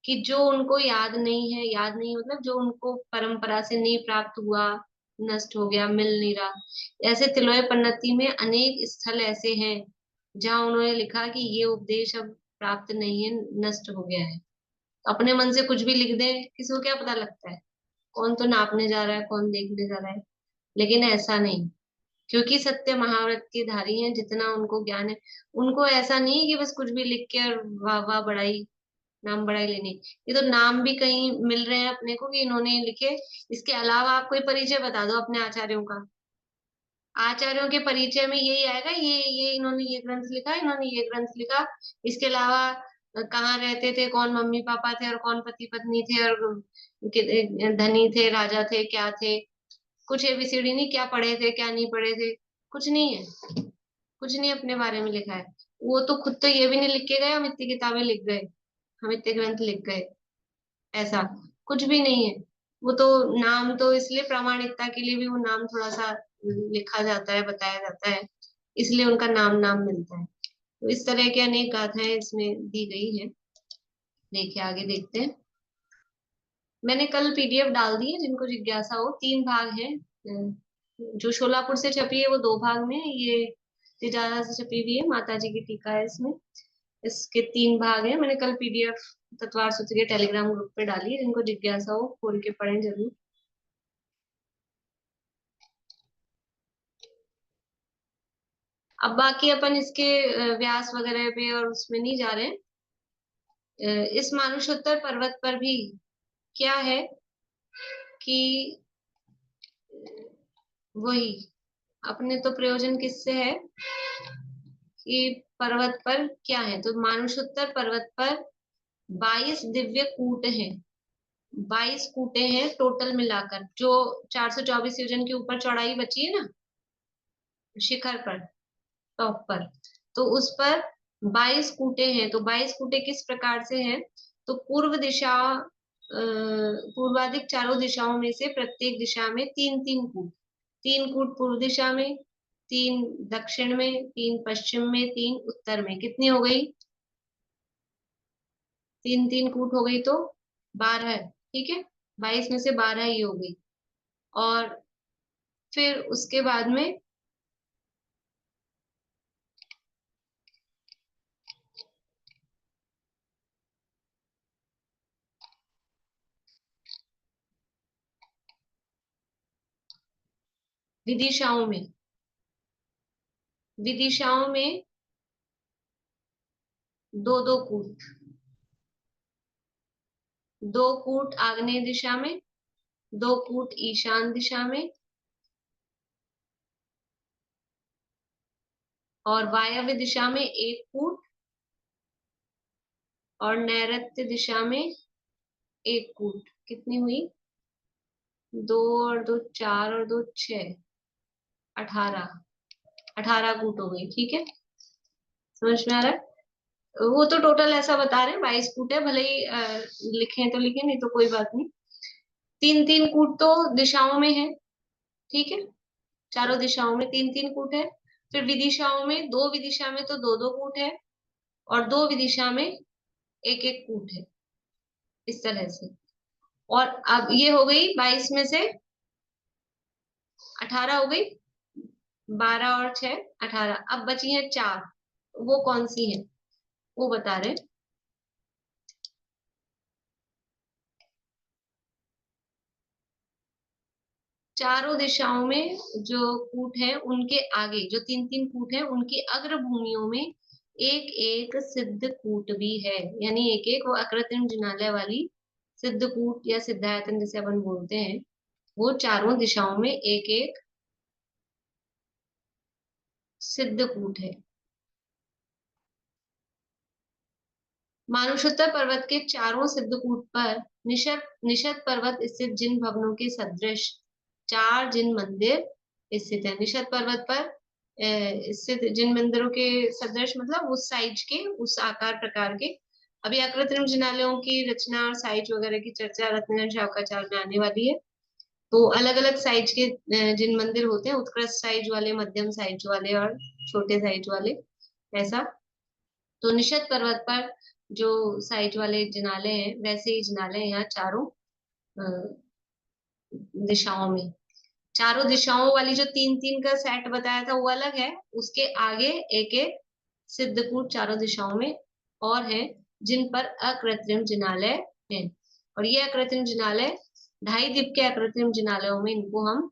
कि जो उनको याद नहीं है, याद नहीं मतलब जो उनको परंपरा से नहीं प्राप्त हुआ, नष्ट हो गया, मिल नहीं रहा। ऐसे तिलोय पन्नति में अनेक स्थल ऐसे हैं जहां उन्होंने लिखा कि ये उपदेश अब प्राप्त नहीं है, नष्ट हो गया है। अपने मन से कुछ भी लिख दें, किसी को क्या पता लगता है, कौन तो नापने जा रहा है, कौन देखने जा रहा है। लेकिन ऐसा नहीं, क्योंकि सत्य महाव्रत के धारी हैं, जितना उनको ज्ञान है, उनको ऐसा नहीं है कि बस कुछ भी लिख के और वाह वाह बड़ाई, नाम बड़ाई लेने। ये तो नाम भी कहीं मिल रहे हैं अपने को कि इन्होंने लिखे। इसके अलावा आप कोई परिचय बता दो अपने आचार्यों का, आचार्यों के परिचय में यही आएगा, ये इन्होंने ये ग्रंथ लिखा, इन्होंने ये ग्रंथ लिखा। इसके अलावा कहाँ रहते थे, कौन मम्मी पापा थे, और कौन पति पत्नी थे, और धनी थे, राजा थे, क्या थे, कुछ एबीसीडी नहीं, क्या पढ़े थे क्या नहीं पढ़े थे, कुछ नहीं है, कुछ नहीं अपने बारे में लिखा है। वो तो खुद तो ये भी नहीं लिख के गए हम इतनी किताबें लिख गए, हम इतने ग्रंथ लिख गए, ऐसा कुछ भी नहीं है। वो तो नाम तो इसलिए प्रामाणिकता के लिए भी वो नाम थोड़ा सा लिखा जाता है, बताया जाता है, इसलिए उनका नाम नाम मिलता है। तो इस तरह की अनेक गाथाएं इसमें दी गई है। देखिए आगे देखते हैं। मैंने कल पीडीएफ डाल दी है, जिनको जिज्ञासा हो। 3 भाग है, जो शोलापुर से छपी है वो 2 भाग में, ये तिजारा से छपी हुई है, माता जी की टीका है इसमें। इसके 3 भाग है। मैंने कल पीडीएफ तत्वार सूत्र के टेलीग्राम ग्रुप पे डाली है, जिनको जिज्ञासा हो खोल के पढ़ें जरूर। अब बाकी अपन इसके व्यास वगैरह पे और उसमें नहीं जा रहे हैं। इस मानुषोत्तर पर्वत पर भी क्या है कि वही अपने तो प्रयोजन किससे है कि पर्वत पर क्या है, तो मानुषोत्तर पर्वत पर 22 दिव्य कूट हैं। 22 कूटे हैं टोटल मिलाकर, जो 424 योजन के ऊपर चौड़ाई बची है ना शिखर पर, टॉप पर, तो उस पर 22 कूटे हैं। तो 22 कूटे किस प्रकार से हैं, तो पूर्व दिशा, पूर्वाधिक चारों दिशाओं में से प्रत्येक दिशा में 3-3 कूट, 3 कूट पूर्व दिशा में, 3 दक्षिण में, 3 पश्चिम में, 3 उत्तर में। कितनी हो गई, 3-3 कूट हो गई, तो 12। ठीक है, 22 में से 12 ही हो गई। और फिर उसके बाद में विदिशाओं में, विदिशाओं में 2-2 कूट, 2 कूट आग्नेय दिशा में, 2 कूट ईशान दिशा में, और वायव्य दिशा में 1 कूट, और नैऋत्य दिशा में 1 कूट। कितनी हुई, 2 और 2 4 और 2 6, 18 कूट हो गई। ठीक है, समझ में आ रहा है। वो तो टोटल ऐसा बता रहे हैं 22 कूट है, भले ही लिखे तो लिखे, नहीं तो कोई बात नहीं। 3-3 कूट तो दिशाओं में है, ठीक है, चारों दिशाओं में 3-3 कूट है। फिर विदिशाओं में, 2 विदिशा में तो 2-2 कूट है, और 2 विदिशा में 1-1 कूट है, इस तरह से। और अब ये हो गई 22 में से 18 हो गई, 12 और 6 18। अब बची है 4, वो कौन सी है वो बता रहे हैं। चारों दिशाओं में जो कूट है उनके आगे जो 3-3 कूट है, उनकी अग्र भूमियों में 1-1 सिद्ध कूट भी है, यानी 1-1 वो अकृत्रिम जिनालय वाली सिद्ध कूट या सिद्धायतन जिसे अपन बोलते हैं, वो चारों दिशाओं में 1-1 सिद्ध कूट है। मानुषोत्तर पर्वत के चारों सिद्धकूट पर निषद पर्वत स्थित जिन भवनों के सदृश 4 जिन मंदिर स्थित है। निषद पर्वत पर स्थित जिन मंदिरों के सदृश मतलब उस साइज के, उस आकार प्रकार के। अभी अकृत्रिम जिनालयों की रचना और साइज वगैरह की चर्चा रत्नगंज शावकाचार्य में आने वाली है। तो अलग अलग साइज के जिन मंदिर होते हैं, उत्कृष्ट साइज वाले, मध्यम साइज वाले और छोटे साइज वाले, ऐसा। तो निषद पर्वत पर जो साइज वाले जिनाले हैं, वैसे ही जिनाले यहाँ चारों दिशाओं में। चारों दिशाओं वाली जो 3-3 का सेट बताया था वो अलग है, उसके आगे 1-1 सिद्धकूट चारों दिशाओं में और है, जिन पर अकृत्रिम जिनालय है। और ये अकृत्रिम जिनालय 2.5 दीप के अकृत्रिम जिनालयों में इनको हम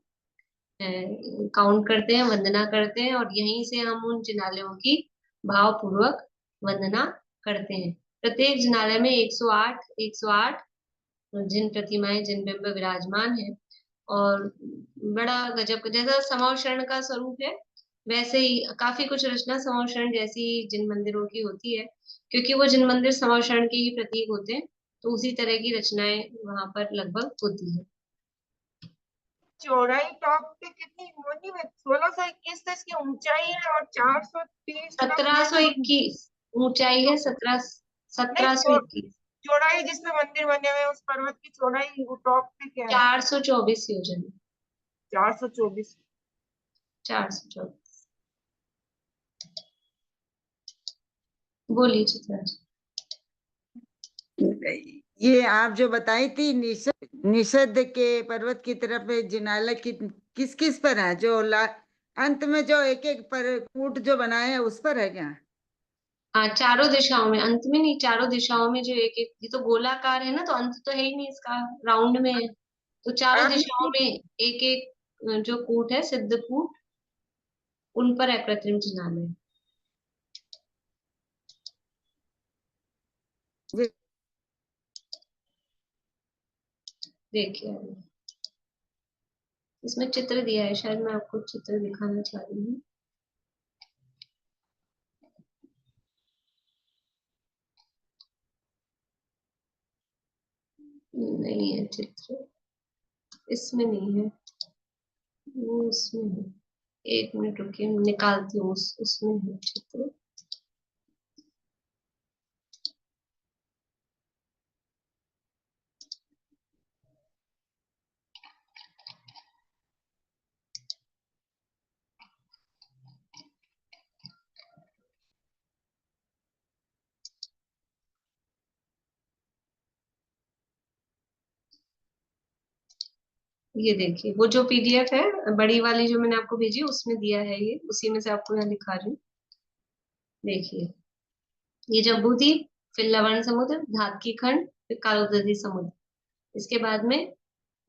काउंट करते हैं, वंदना करते हैं, और यहीं से हम उन जिनालयों की भावपूर्वक वंदना करते हैं। प्रत्येक जिनालय में 108 जिन प्रतिमाएं, जिन बिंब विराजमान है, और बड़ा गजब का, जैसा समावशरण का स्वरूप है वैसे ही काफी कुछ रचना समावशरण जैसी जिन मंदिरों की होती है, क्योंकि वो जिन मंदिर समावशरण के ही प्रतीक होते हैं, तो उसी तरह की रचनाएं वहां पर लगभग होती है। चौड़ाई टॉप पे कितनी होनी है? 1621 तो इसकी ऊंचाई है और 430 का 1721 ऊंचाई है, नहीं, 1721। चौड़ाई जिसमें मंदिर बने हुए हैं, उस पर्वत की चौड़ाई वो टॉप पे क्या है? 424 योजन। 424। 424। बोलिए चित्रा जी। ये आप जो बताई थी निषद के पर्वत की तरफ जिनालय की किस किस पर है? जो अंत में जो एक एक पर कूट जो बनाए है उस पर है क्या? हाँ, चारों दिशाओं में, अंत में नहीं, चारों दिशाओं में जो एक एक, ये तो गोलाकार है ना, तो अंत तो है ही नहीं इसका, राउंड में है, तो चारों दिशाओं में एक एक जो कूट है, सिद्ध कूट, उन पर है कृत्रिम जिनालय। देखिए अभी इसमें चित्र दिया है, शायद मैं आपको चित्र दिखाना चाह रही हूँ। नहीं है चित्र, इसमें नहीं है, वो उसमें है। एक मिनट रुकिए, निकालती हूँ, उसमें है चित्र। ये देखिए, वो जो पीडीएफ है बड़ी वाली जो मैंने आपको भेजी, उसमें दिया है, ये उसी में से आपको यहाँ दिखा रही हूँ। देखिए, ये जम्बूद्वीप, फिर लवण समुद्र, धातकी खंड, फिर कालोदरी समुद्र। इसके बाद में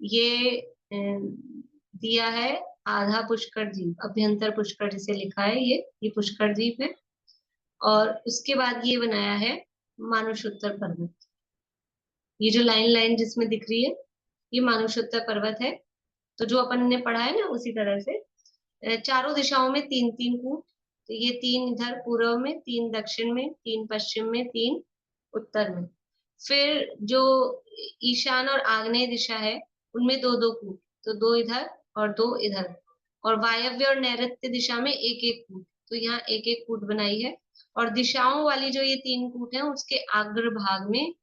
ये दिया है आधा पुष्कर द्वीप, अभ्यंतर पुष्कर जिसे लिखा है, ये पुष्कर द्वीप है। और उसके बाद ये बनाया है मानुषोत्तर पर्वत। ये जो लाइन लाइन जिसमें दिख रही है, ये मानुषोत्तर पर्वत है। तो जो अपन ने पढ़ा है ना, उसी तरह से चारों दिशाओं में तीन तीन कूट, तो ये तीन इधर पूर्व में, तीन दक्षिण में, तीन पश्चिम में, तीन उत्तर में। फिर जो ईशान और आग्नेय दिशा है, उनमें दो दो कूट, तो दो इधर और दो इधर। और वायव्य और नैऋत्य दिशा में एक एक कूट, तो यहाँ एक एक कूट बनाई है। और दिशाओं वाली जो ये तीन कूट है, उसके अग्र भाग में,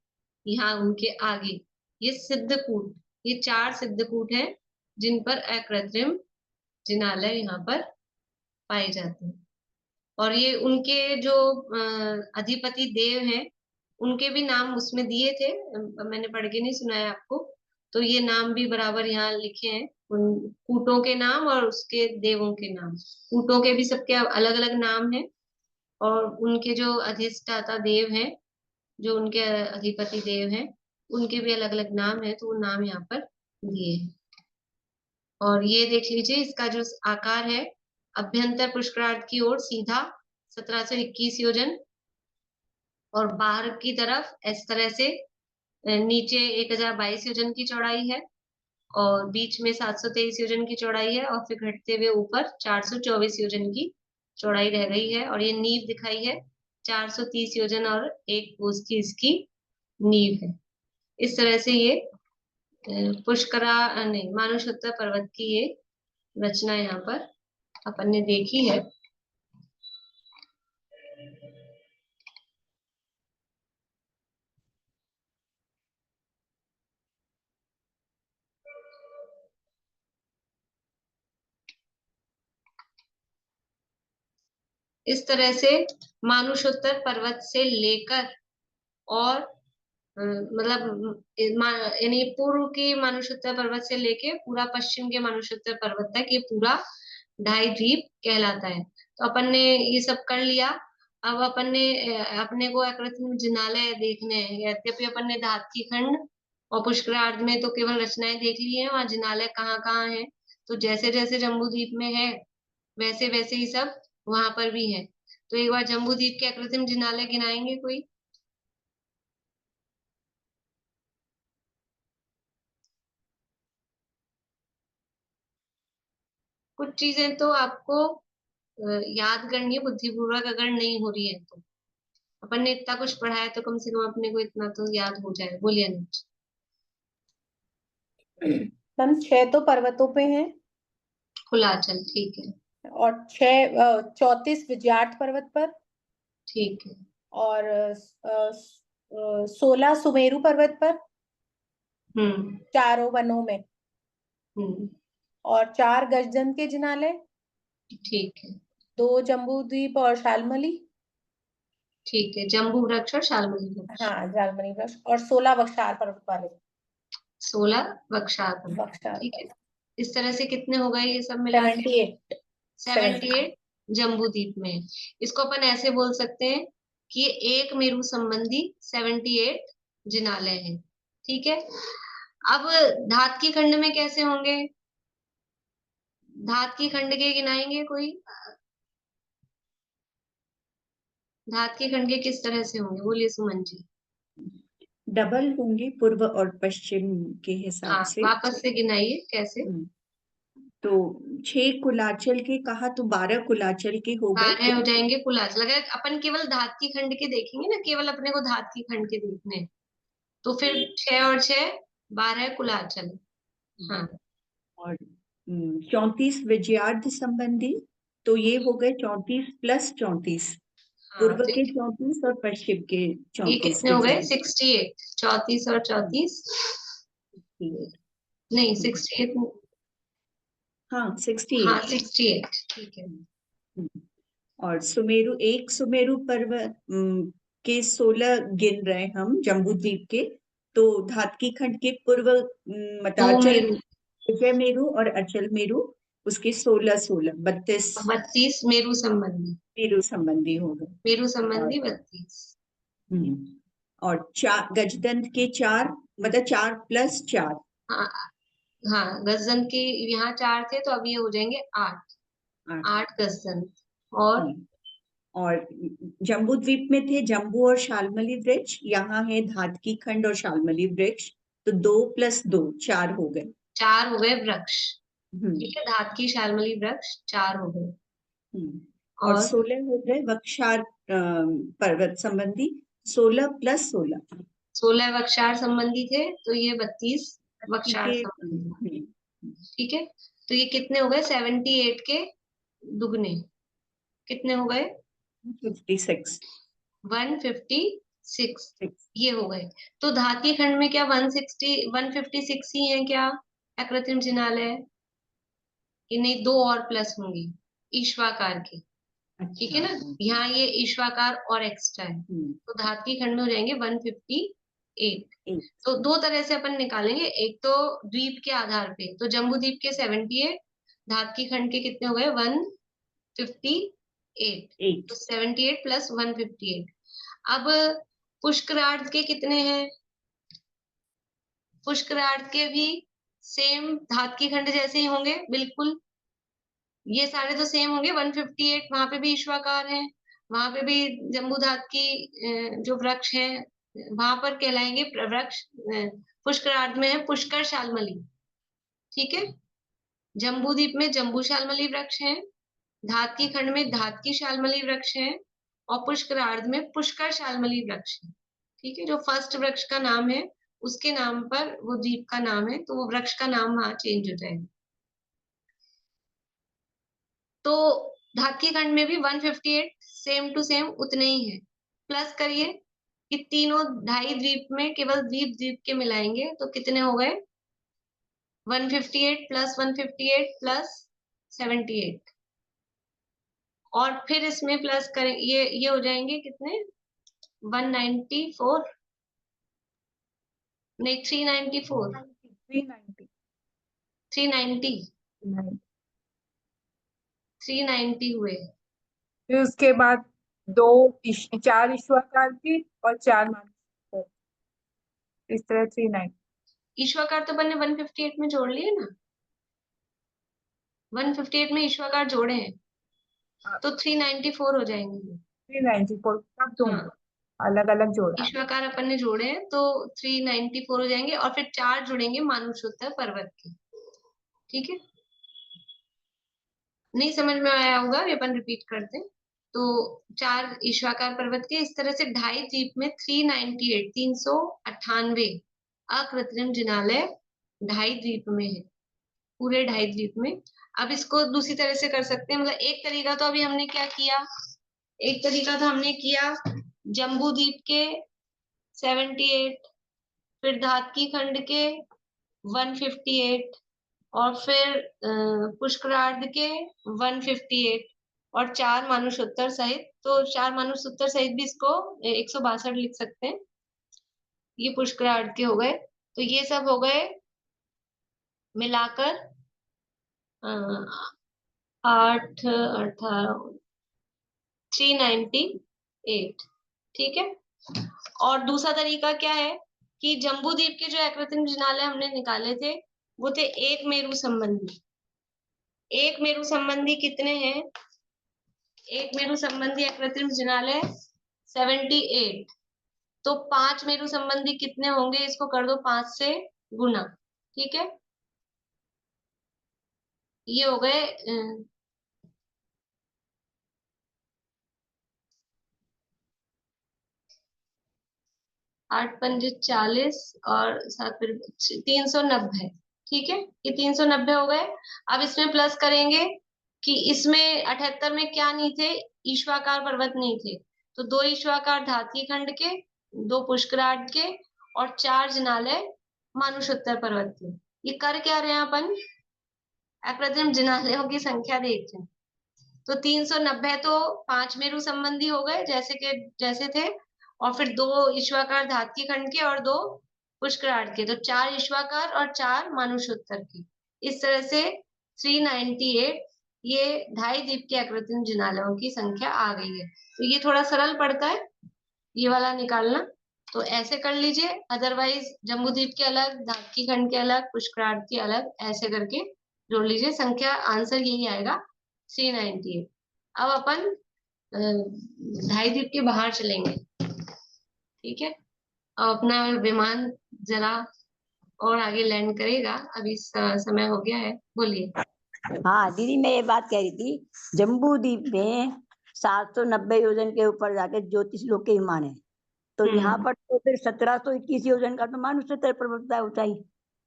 यहाँ उनके आगे, ये सिद्ध कूट, ये चार सिद्ध कूट है, जिन पर अकृत्रिम जिनालय यहाँ पर पाए जाते हैं। और ये उनके जो अधिपति देव हैं, उनके भी नाम उसमें दिए थे, मैंने पढ़ के नहीं सुनाया आपको, तो ये नाम भी बराबर यहाँ लिखे हैं, उन कूटों के नाम और उसके देवों के नाम। कूटों के भी सबके अलग अलग नाम हैं, और उनके जो अधिष्ठाता देव हैं, जो उनके अधिपति देव हैं, उनके भी अलग अलग नाम है, तो वो नाम यहाँ पर दिए हैं। और ये देख लीजिए, इसका जो आकार है, अभ्यंतर पुष्करार्थ की ओर सीधा 1721 योजन, और बाहर की तरफ इस तरह से नीचे 1022 योजन की चौड़ाई है, और बीच में 723 योजन की चौड़ाई है, और फिर घटते हुए ऊपर 424 योजन की चौड़ाई रह गई है। और ये नींव दिखाई है 430 योजन और एक कोस की इसकी नींव है। इस तरह से ये पुष्करा नहीं, मानुषोत्तर पर्वत की ये रचना यहाँ पर अपन ने देखी है। इस तरह से मानुषोत्तर पर्वत से लेकर और मतलब यानी पूर्व की मानुषोत्तर पर्वत से लेके पूरा पश्चिम के मानुषोत्तर पर्वत तक ये पूरा ढाई द्वीप कहलाता है। तो अपन ने ये सब कर लिया। अब अपन ने अपने को अकृत्रिम जिनालय देखने हैं। यद्यपि अपन ने धातकी खंड और पुष्करार्ध में तो केवल रचनाएं देख ली है, वहां जिनालय कहाँ कहाँ है, तो जैसे जैसे जम्बू द्वीप में है वैसे वैसे ही सब वहां पर भी है। तो एक बार जम्बू द्वीप के अकृत्रिम जिनालय गिनाएंगे कोई? कुछ चीजें तो आपको याद करनी है बुद्धिपूर्वक, अगर नहीं हो रही है तो। अपन ने इतना कुछ पढ़ा है तो कम से कम अपने को इतना तो याद हो जाए। बोलिए अनुज। मैम 6 तो पर्वतों पे हैं, कुलाचल, ठीक है। और 34 विजयाट पर्वत पर, ठीक है। और 16 सुमेरु पर्वत पर, हम्म। चारों वनों में, हम्म। और 4 गजदंत के जिनालय, ठीक है। 2 जम्बू द्वीप और शालमली, ठीक है, जम्बू वृक्ष और शालमली वृक्ष। हाँ शालमली वृक्ष, और 16 वक्षार पर्वत वाले 16 वक्षार पर्वत, वक्षार ठीक है। पर्वत। इस तरह से कितने हो गए ये सब मिला के? 78 78 जम्बू द्वीप में है। इसको अपन ऐसे बोल सकते हैं कि ये एक मेरु संबंधी 78 जिनालय है, ठीक है। अब धातकी खंड में कैसे होंगे? धातकी खंड के गिनाएंगे कोई? धातकी खंड के किस तरह से होंगे? बोलिए सुमन जी। डबल होंगे पूर्व और पश्चिम के हिसाब हाँ, से। वापस से गिनाइए कैसे। तो 6 कुलाचल के कहा तो 12 कुलाचल के हो गए। 12 हो जाएंगे कुलाचल। अगर अपन केवल धातकी खंड के देखेंगे ना, केवल अपने को धातकी खंड के देखने हैं, तो फिर 6 और 6 12 कुलाचल। हाँ। और 34 विजयार्ध संबंधी, तो ये हो गए 34 प्लस 34, हाँ, पूर्व तो के 34 और पश्चिम के ये 34 कितने हो गए? विजयार्ध। 68। 34 और 34 नहीं, 68। हाँ 68। हाँ 68, ठीक है। और एक सुमेरु पर्वत के 16 गिन रहे हम जम्बू द्वीप के। तो धातकी खंड के पूर्व 2 मताचल, मेरु, विजय मेरु और अचल मेरु, उसके 16 32 32 मेरु संबंधी। मेरु संबंधी हो गए। मेरु संबंधी 32। और 4 गजदंत के 4, मतलब 4 प्लस 4। हाँ हाँ, गजदंत के यहाँ 4 थे तो अब ये हो जाएंगे 8। 8 गजदंत। और जम्बू द्वीप में थे जम्बू और शालमली वृक्ष, यहाँ है धातकी खंड और शालमली वृक्ष, तो 2 प्लस 2 4 हो गए। 4 हो गए वृक्ष, ठीक है। धातकी शालमली वृक्ष 4 हो गए। और 16 हो गए वक्षार पर्वत संबंधी, 16 प्लस 16। 16 वक्षार संबंधी थे तो ये 32 वक्षार संबंधी, ठीक है। तो ये कितने हो गए? 78 के दुगने कितने हो गए? 56। 156 ये हो गए। तो धातकी खंड में क्या 156 ही है क्या अकृत्रिम जिनालय? कि नहीं, 2 और प्लस होंगे ईश्वाकार के, ठीक है ना। यहाँ ये ईश्वाकार और एक्स्ट्रा है, तो धातकी खंड में हो जाएंगे 158। तो 2 तरह से अपन निकालेंगे, एक तो द्वीप के आधार पे, तो जम्बू द्वीप के 78, धातकी खंड के कितने हो गए? 158। तो 78 प्लस 158। अब पुष्करार्ध के कितने हैं? पुष्करार्ध के भी सेम धातकी खंड जैसे ही होंगे बिल्कुल, ये सारे तो सेम होंगे। 158 वहां पे भी ईश्वाकार है, वहां पे भी जम्बू धात की जो वृक्ष है वहां पर कहलाएंगे वृक्ष। पुष्करार्ध में है पुष्कर शालमली, ठीक है। जम्बूद्वीप में जम्बू शालमली वृक्ष है, धातकी खंड में धातकी शालमली वृक्ष है, और पुष्करार्ध में पुष्कर शालमली वृक्ष है, ठीक है। जो फर्स्ट वृक्ष का नाम है उसके नाम पर वो द्वीप का नाम है, तो वो वृक्ष का नाम वहां चेंज हो जाएगा। तो धातकी खंड में भी 158 सेम टू सेम उतने ही है। प्लस करिए कि तीनों ढाई द्वीप में केवल द्वीप द्वीप के मिलाएंगे तो कितने हो गए? 158 प्लस 158 प्लस 78, और फिर इसमें प्लस करें, ये हो जाएंगे कितने? 194 नहीं 394 390 हुए। फिर उसके बाद 4 ईश्वरकार की और 4 मानव, इस तरह 39। ईश्वरकार तो बने 158 में जोड़ लिए ना, 158 में ईश्वरकार जोड़े हैं तो 394 हो जाएंगे। 394 सब दोनों अलग अलग जोड़ा। ईश्वरकार अपन ने जोड़े हैं तो 394 हो जाएंगे, और फिर 4 जुड़ेंगे मानुषोत्तर पर्वत के, ठीक है। नहीं समझ में आया होगा, ये अपन रिपीट करते हैं। तो 4 ईश्वाकार पर्वत के इस तरह से 2.5 द्वीप में 398 अकृत्रिम जिनालय 2.5 द्वीप में है, पूरे 2.5 द्वीप में। अब इसको दूसरी तरह से कर सकते हैं, मतलब एक तरीका तो अभी हमने क्या किया, एक तरीका तो हमने किया जम्बू द्वीप के 78, फिर धातकी खंड के 158, और फिर पुष्करार्ध के 158, और 4 मानुषोत्तर सहित। तो 4 मानुषोत्तर सहित भी इसको 162 लिख सकते हैं। ये पुष्करार्ध के हो गए। तो ये सब हो गए मिलाकर 8, 18, 398। ठीक है। और दूसरा तरीका क्या है कि जम्बू द्वीप के जो अकृत्रिम जिनालय हमने निकाले थे वो थे एक मेरु संबंधी। एक मेरु संबंधी कितने हैं? एक मेरु संबंधी अकृत्रिम जिनालय 78। तो 5 मेरु संबंधी कितने होंगे? इसको कर दो 5 से गुना। ठीक है, ये हो गए 8 पंजे 40 और 7 390। ठीक है, ये 390 हो गए। अब इसमें प्लस करेंगे कि इसमें 78 में क्या नहीं थे? ईश्वाकार पर्वत नहीं थे। तो 2 ईश्वाकार धातकी खंड के, 2 पुष्करार्ध के, और 4 जिनालय मानुषोत्तर पर्वत के। ये कर क्या रहे हैं अपन? अकृत्रिम जिनालयों की संख्या देख रहे हैं। तो 390 तो 5 मेरु संबंधी हो गए जैसे थे, और फिर 2 ईश्वाकार धातकी खंड के और 2 पुष्करार्ध के। तो 4 ईश्वाकार और 4 मानुषोत्तर के। इस तरह से 398 ये 2.5 द्वीप के अकृत्रिम जिनालयों की संख्या आ गई है। तो ये थोड़ा सरल पड़ता है ये वाला निकालना, तो ऐसे कर लीजिए। अदरवाइज जम्बू द्वीप के अलग, धातकी खंड के अलग, पुष्करार्ध के अलग, ऐसे करके जोड़ लीजिए। संख्या आंसर यही आएगा 398। अब अपन 2.5 द्वीप के बाहर चलेंगे। ठीक है, अब अपना विमान जरा और आगे लैंड करेगा, अभी समय हो गया है। बोलिए। हाँ दीदी, मैं ये बात कह रही थी, जम्बू द्वीप में 790 योजन के ऊपर जाके ज्योतिष लोक के विमान है। तो यहाँ पर तो फिर 1721 योजन का तो मानुषोत्तर पर्वत है ऊंचाई।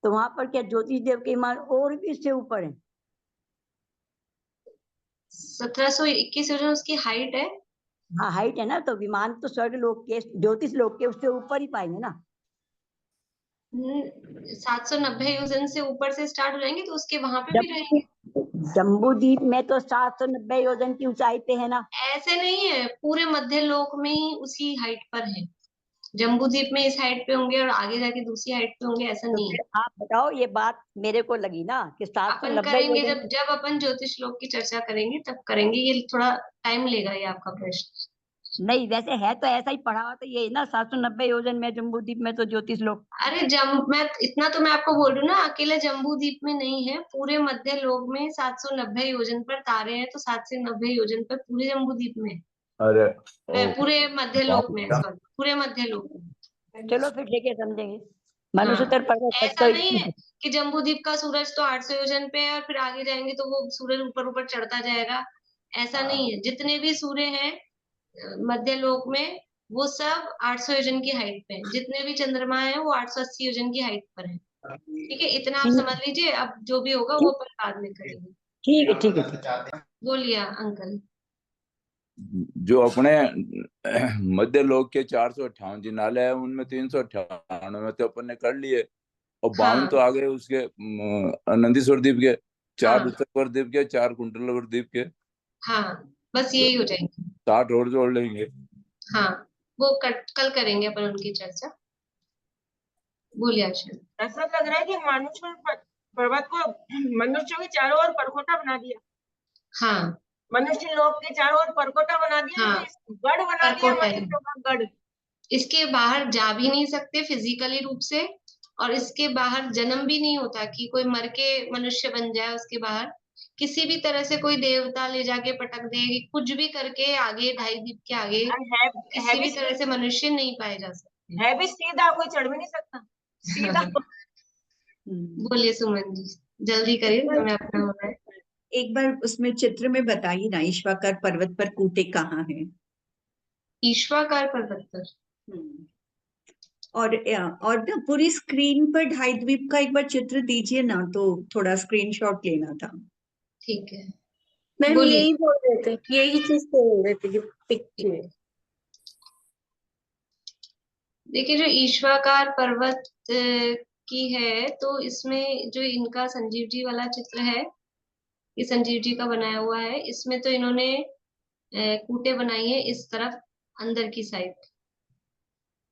तो वहां पर क्या ज्योतिष देव के विमान और भी इससे ऊपर है? 1721 योजन उसकी हाइट है। हाँ हाइट है ना, तो विमान तो स्वर्ग लोक के, ज्योतिष लोक के उससे ऊपर ही पाएंगे ना। 790 योजन से ऊपर से स्टार्ट हो जाएंगे तो उसके वहां पे भी रहेंगे। जम्बू द्वीप में तो 790 योजन की ऊंचाई पे है ना। ऐसे नहीं है, पूरे मध्य लोक में ही उसी हाइट पर है। जम्बू द्वीप में इस हाइट पे होंगे और आगे जाके दूसरी हाइट पे होंगे, ऐसा नहीं है। आप बताओ, ये बात मेरे को लगी ना कि अपन 790 करेंगे जब अपन ज्योतिष लोक की चर्चा करेंगे तब करेंगे। ये थोड़ा टाइम लेगा ये आपका प्रश्न। नहीं, वैसे है तो ऐसा ही पढ़ा हुआ तो ये ना 790 योजन में जम्बू द्वीप में तो ज्योतिष लोक। अरे मैं इतना तो मैं आपको बोल रही हूँ ना, अकेले जम्बू द्वीप में नहीं है, पूरे मध्य लोक में 790 योजन पर तारे हैं। तो 7 से 90 योजन पर पूरे जम्बू द्वीप में, अरे पूरे मध्य लोक में, सॉरी पूरे मध्य लोक में। चलो फिर ठीक है, समझेंगे। मानुषोत्तर पर्वत ऐसा नहीं है कि जम्बू द्वीप का सूरज तो 800 योजन पे है और फिर आगे जाएंगे तो वो सूरज ऊपर ऊपर चढ़ता जाएगा, ऐसा नहीं है। जितने भी सूर्य हैं मध्य लोक में वो सब 800 योजन की हाइट पे हैं। जितने भी चंद्रमा है वो 880 योजन की हाइट पर है। ठीक है, इतना आप समझ लीजिए। अब जो भी होगा वो अपन बाद में करेंगे। ठीक है ठीक है। बोलिए अंकल। जो अपने मध्य लोक के 458 जिनालय है उनमें 398 तो अपन ने कर लिए, और 52 तो आ गए उसके नंदीश्वर द्वीप के, 4 उत्तरवर द्वीप के, 4 कुंडलवर द्वीप के। हाँ बस यही हो जाएंगे। 60 और जोड़ लेंगे। हाँ वो कल करेंगे अपन उनकी चर्चा। बोलिए आशा। ऐसा लग रहा है कि मानुषों पर्वत को मनुष्यों के चारों ओर परकोटा बना दिया। हाँ, मनुष्य लोक के चारों ओर परकोटा बना दिया। हाँ, गढ़ बना दिया मनुष्यों का गढ़। इसके बाहर जा भी नहीं सकते फिजिकली रूप से, और इसके बाहर जन्म भी नहीं होता कि कोई मर के मनुष्य बन जाए। उसके बाहर किसी भी तरह से कोई देवता ले जाके पटक दे, कुछ भी करके आगे 2.5 द्वीप के आगे किसी भी तरह से मनुष्य नहीं पाए जा सकते। है भी सीधा, कोई चढ़ भी नहीं सकता सीधा। बोलिए सुमन जी, जल्दी करिए, समय अपना हो रहा है। एक बार उसमें चित्र में बताइए ना, ईश्वाकार पर्वत पर कूटे कहाँ है? ईश्वाकार पर्वत पर। हम्म। और ना पूरी स्क्रीन पर ढाई द्वीप का एक बार चित्र दीजिए ना, तो थोड़ा स्क्रीनशॉट लेना था। ठीक है, मैम बोलिए। यही बोल रहे थे, यही चीज तो बोल रहे थे कि पिक्चर। देखिए, जो ईश्वाकार पर्वत की है, तो इसमें जो इनका संजीव जी वाला चित्र है, ये संजीव जी का बनाया हुआ है। इसमें तो इन्होंने कूटे बनाई है इस तरफ, अंदर की साइड।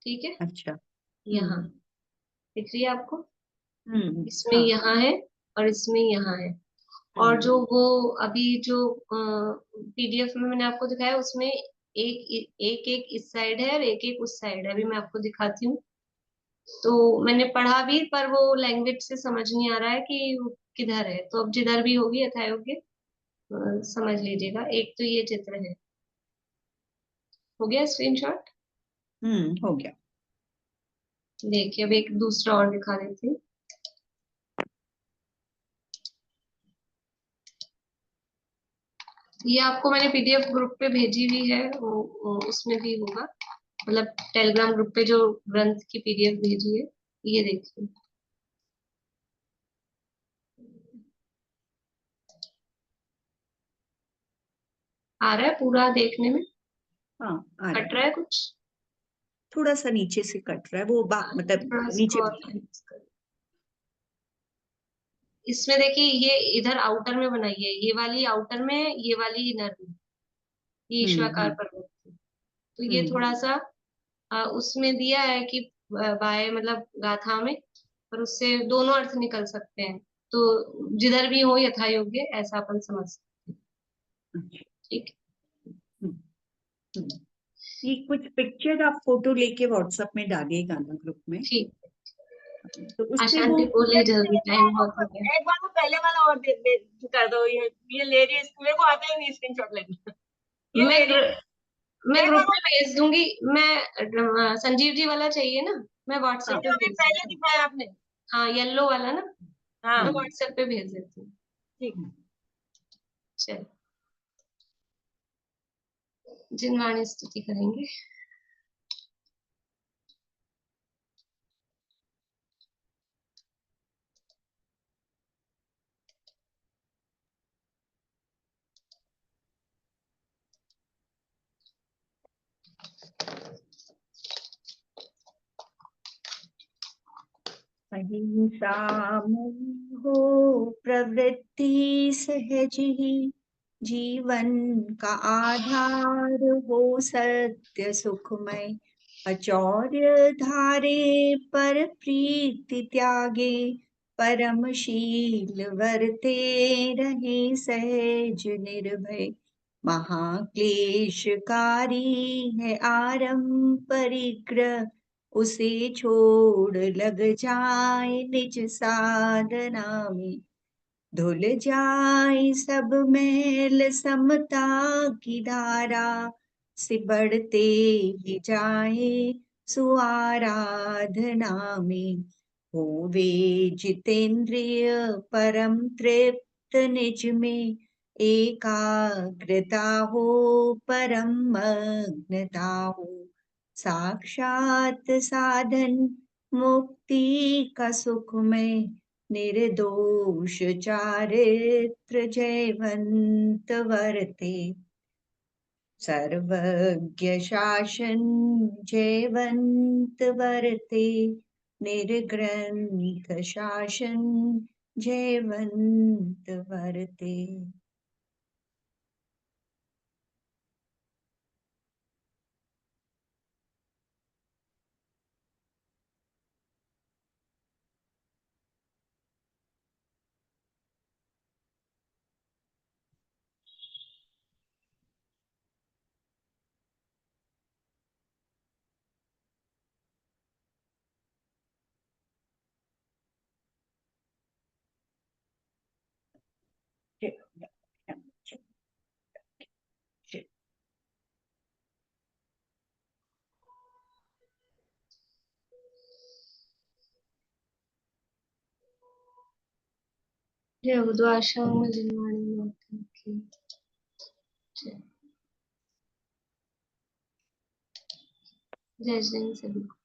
ठीक है, अच्छा। यहाँ दिख रही है आपको? इसमें हाँ। यहाँ है और इसमें यहाँ है। और जो वो अभी जो पीडीएफ में मैंने आपको दिखाया, उसमें एक एक एक इस साइड है और एक एक उस साइड है। अभी मैं आपको दिखाती हूँ। तो मैंने पढ़ा भी, पर वो लैंग्वेज से समझ नहीं आ रहा है कि वो किधर है। तो अब जिधर भी होगी यथायोग्य समझ लीजिएगा। एक तो ये चित्र है। हो गया स्क्रीनशॉट? हो गया। देखिए, अब एक दूसरा और दिखा देती हूँ। ये आपको मैंने पीडीएफ ग्रुप पे भेजी हुई है, वो उसमें भी होगा। मतलब टेलीग्राम ग्रुप पे जो ग्रंथ की पीडीएफ भेजी है, ये देखिए। आ रहा है पूरा देखने में? हाँ, आ रहा कट है। रहा है कुछ? थोड़ा सा नीचे से कट रहा है वो, मतलब थोड़ा नीचे। स्क्रॉल कर। इसमें देखिए, ये इधर आउटर में बनाई है, ये वाली आउटर में, ये वाली इनर में, ये ईश्वरकार पर्वत की। तो ये थोड़ा सा उसमें दिया है कि बाय मतलब गाथा में, पर उससे दोनों अर्थ निकल सकते हैं। तो जिधर भी हो यथा योग्य, ऐसा अपन समझ सकते हैं। ठीक। ये कुछ पिक्चर आप फोटो लेके व्हाट्सएप में डालिएगा ना ग्रुप में। ठीक। तो उससे वो अशांति बोलिए जल्दी, टाइम बहुत हो गया। एक बार वो पहले वाला और दे कर दो। ये लेडीज, मेरे को आता ही नहीं स्क्रीनशॉट लेना। ये मैं लेडीज, मैं एक ग्रुप बार वो में भेज दूंगी। मैं संजीव जी वाला चाहिए ना, मैं व्हाट्सएप पे जो अभी भेज पहले देती हूँ। दिखाया आपने। हाँ, येलो वाला ना, हाँ मैं व्हाट्सएप पे भेज देती हूँ। ठीक। चल, जिनवाणी स्तुति करेंगे। अहिंसा हो प्रवृत्ति सहज ही, जीवन का आधार हो सत्य सुखमय। अचौर्य धारे पर प्रीति त्यागे, परमशील वर्ते रहे सहज निर्भय। महाक्लेशकारी है आरंभ परिग्रह, उसे छोड़ लग जाए निज साधना में। धुल जाए सब मैल समता की धारा, सिमरते ही जाए सुआराधना में। होवे जितेंद्रिय परम तृप्त निज में, एकाग्रता हो परम मग्नता हो। साक्षात साधन मुक्ति का सुखमय, निर्दोष चारित्र जयवंत वर्ते। सर्वज्ञ शासन जयवंत वर्ते, निर्ग्रंथ शासन जयवंत वर्ते। जय उद्वाशम जिनवाणी। जय श्री हिंद सभी को।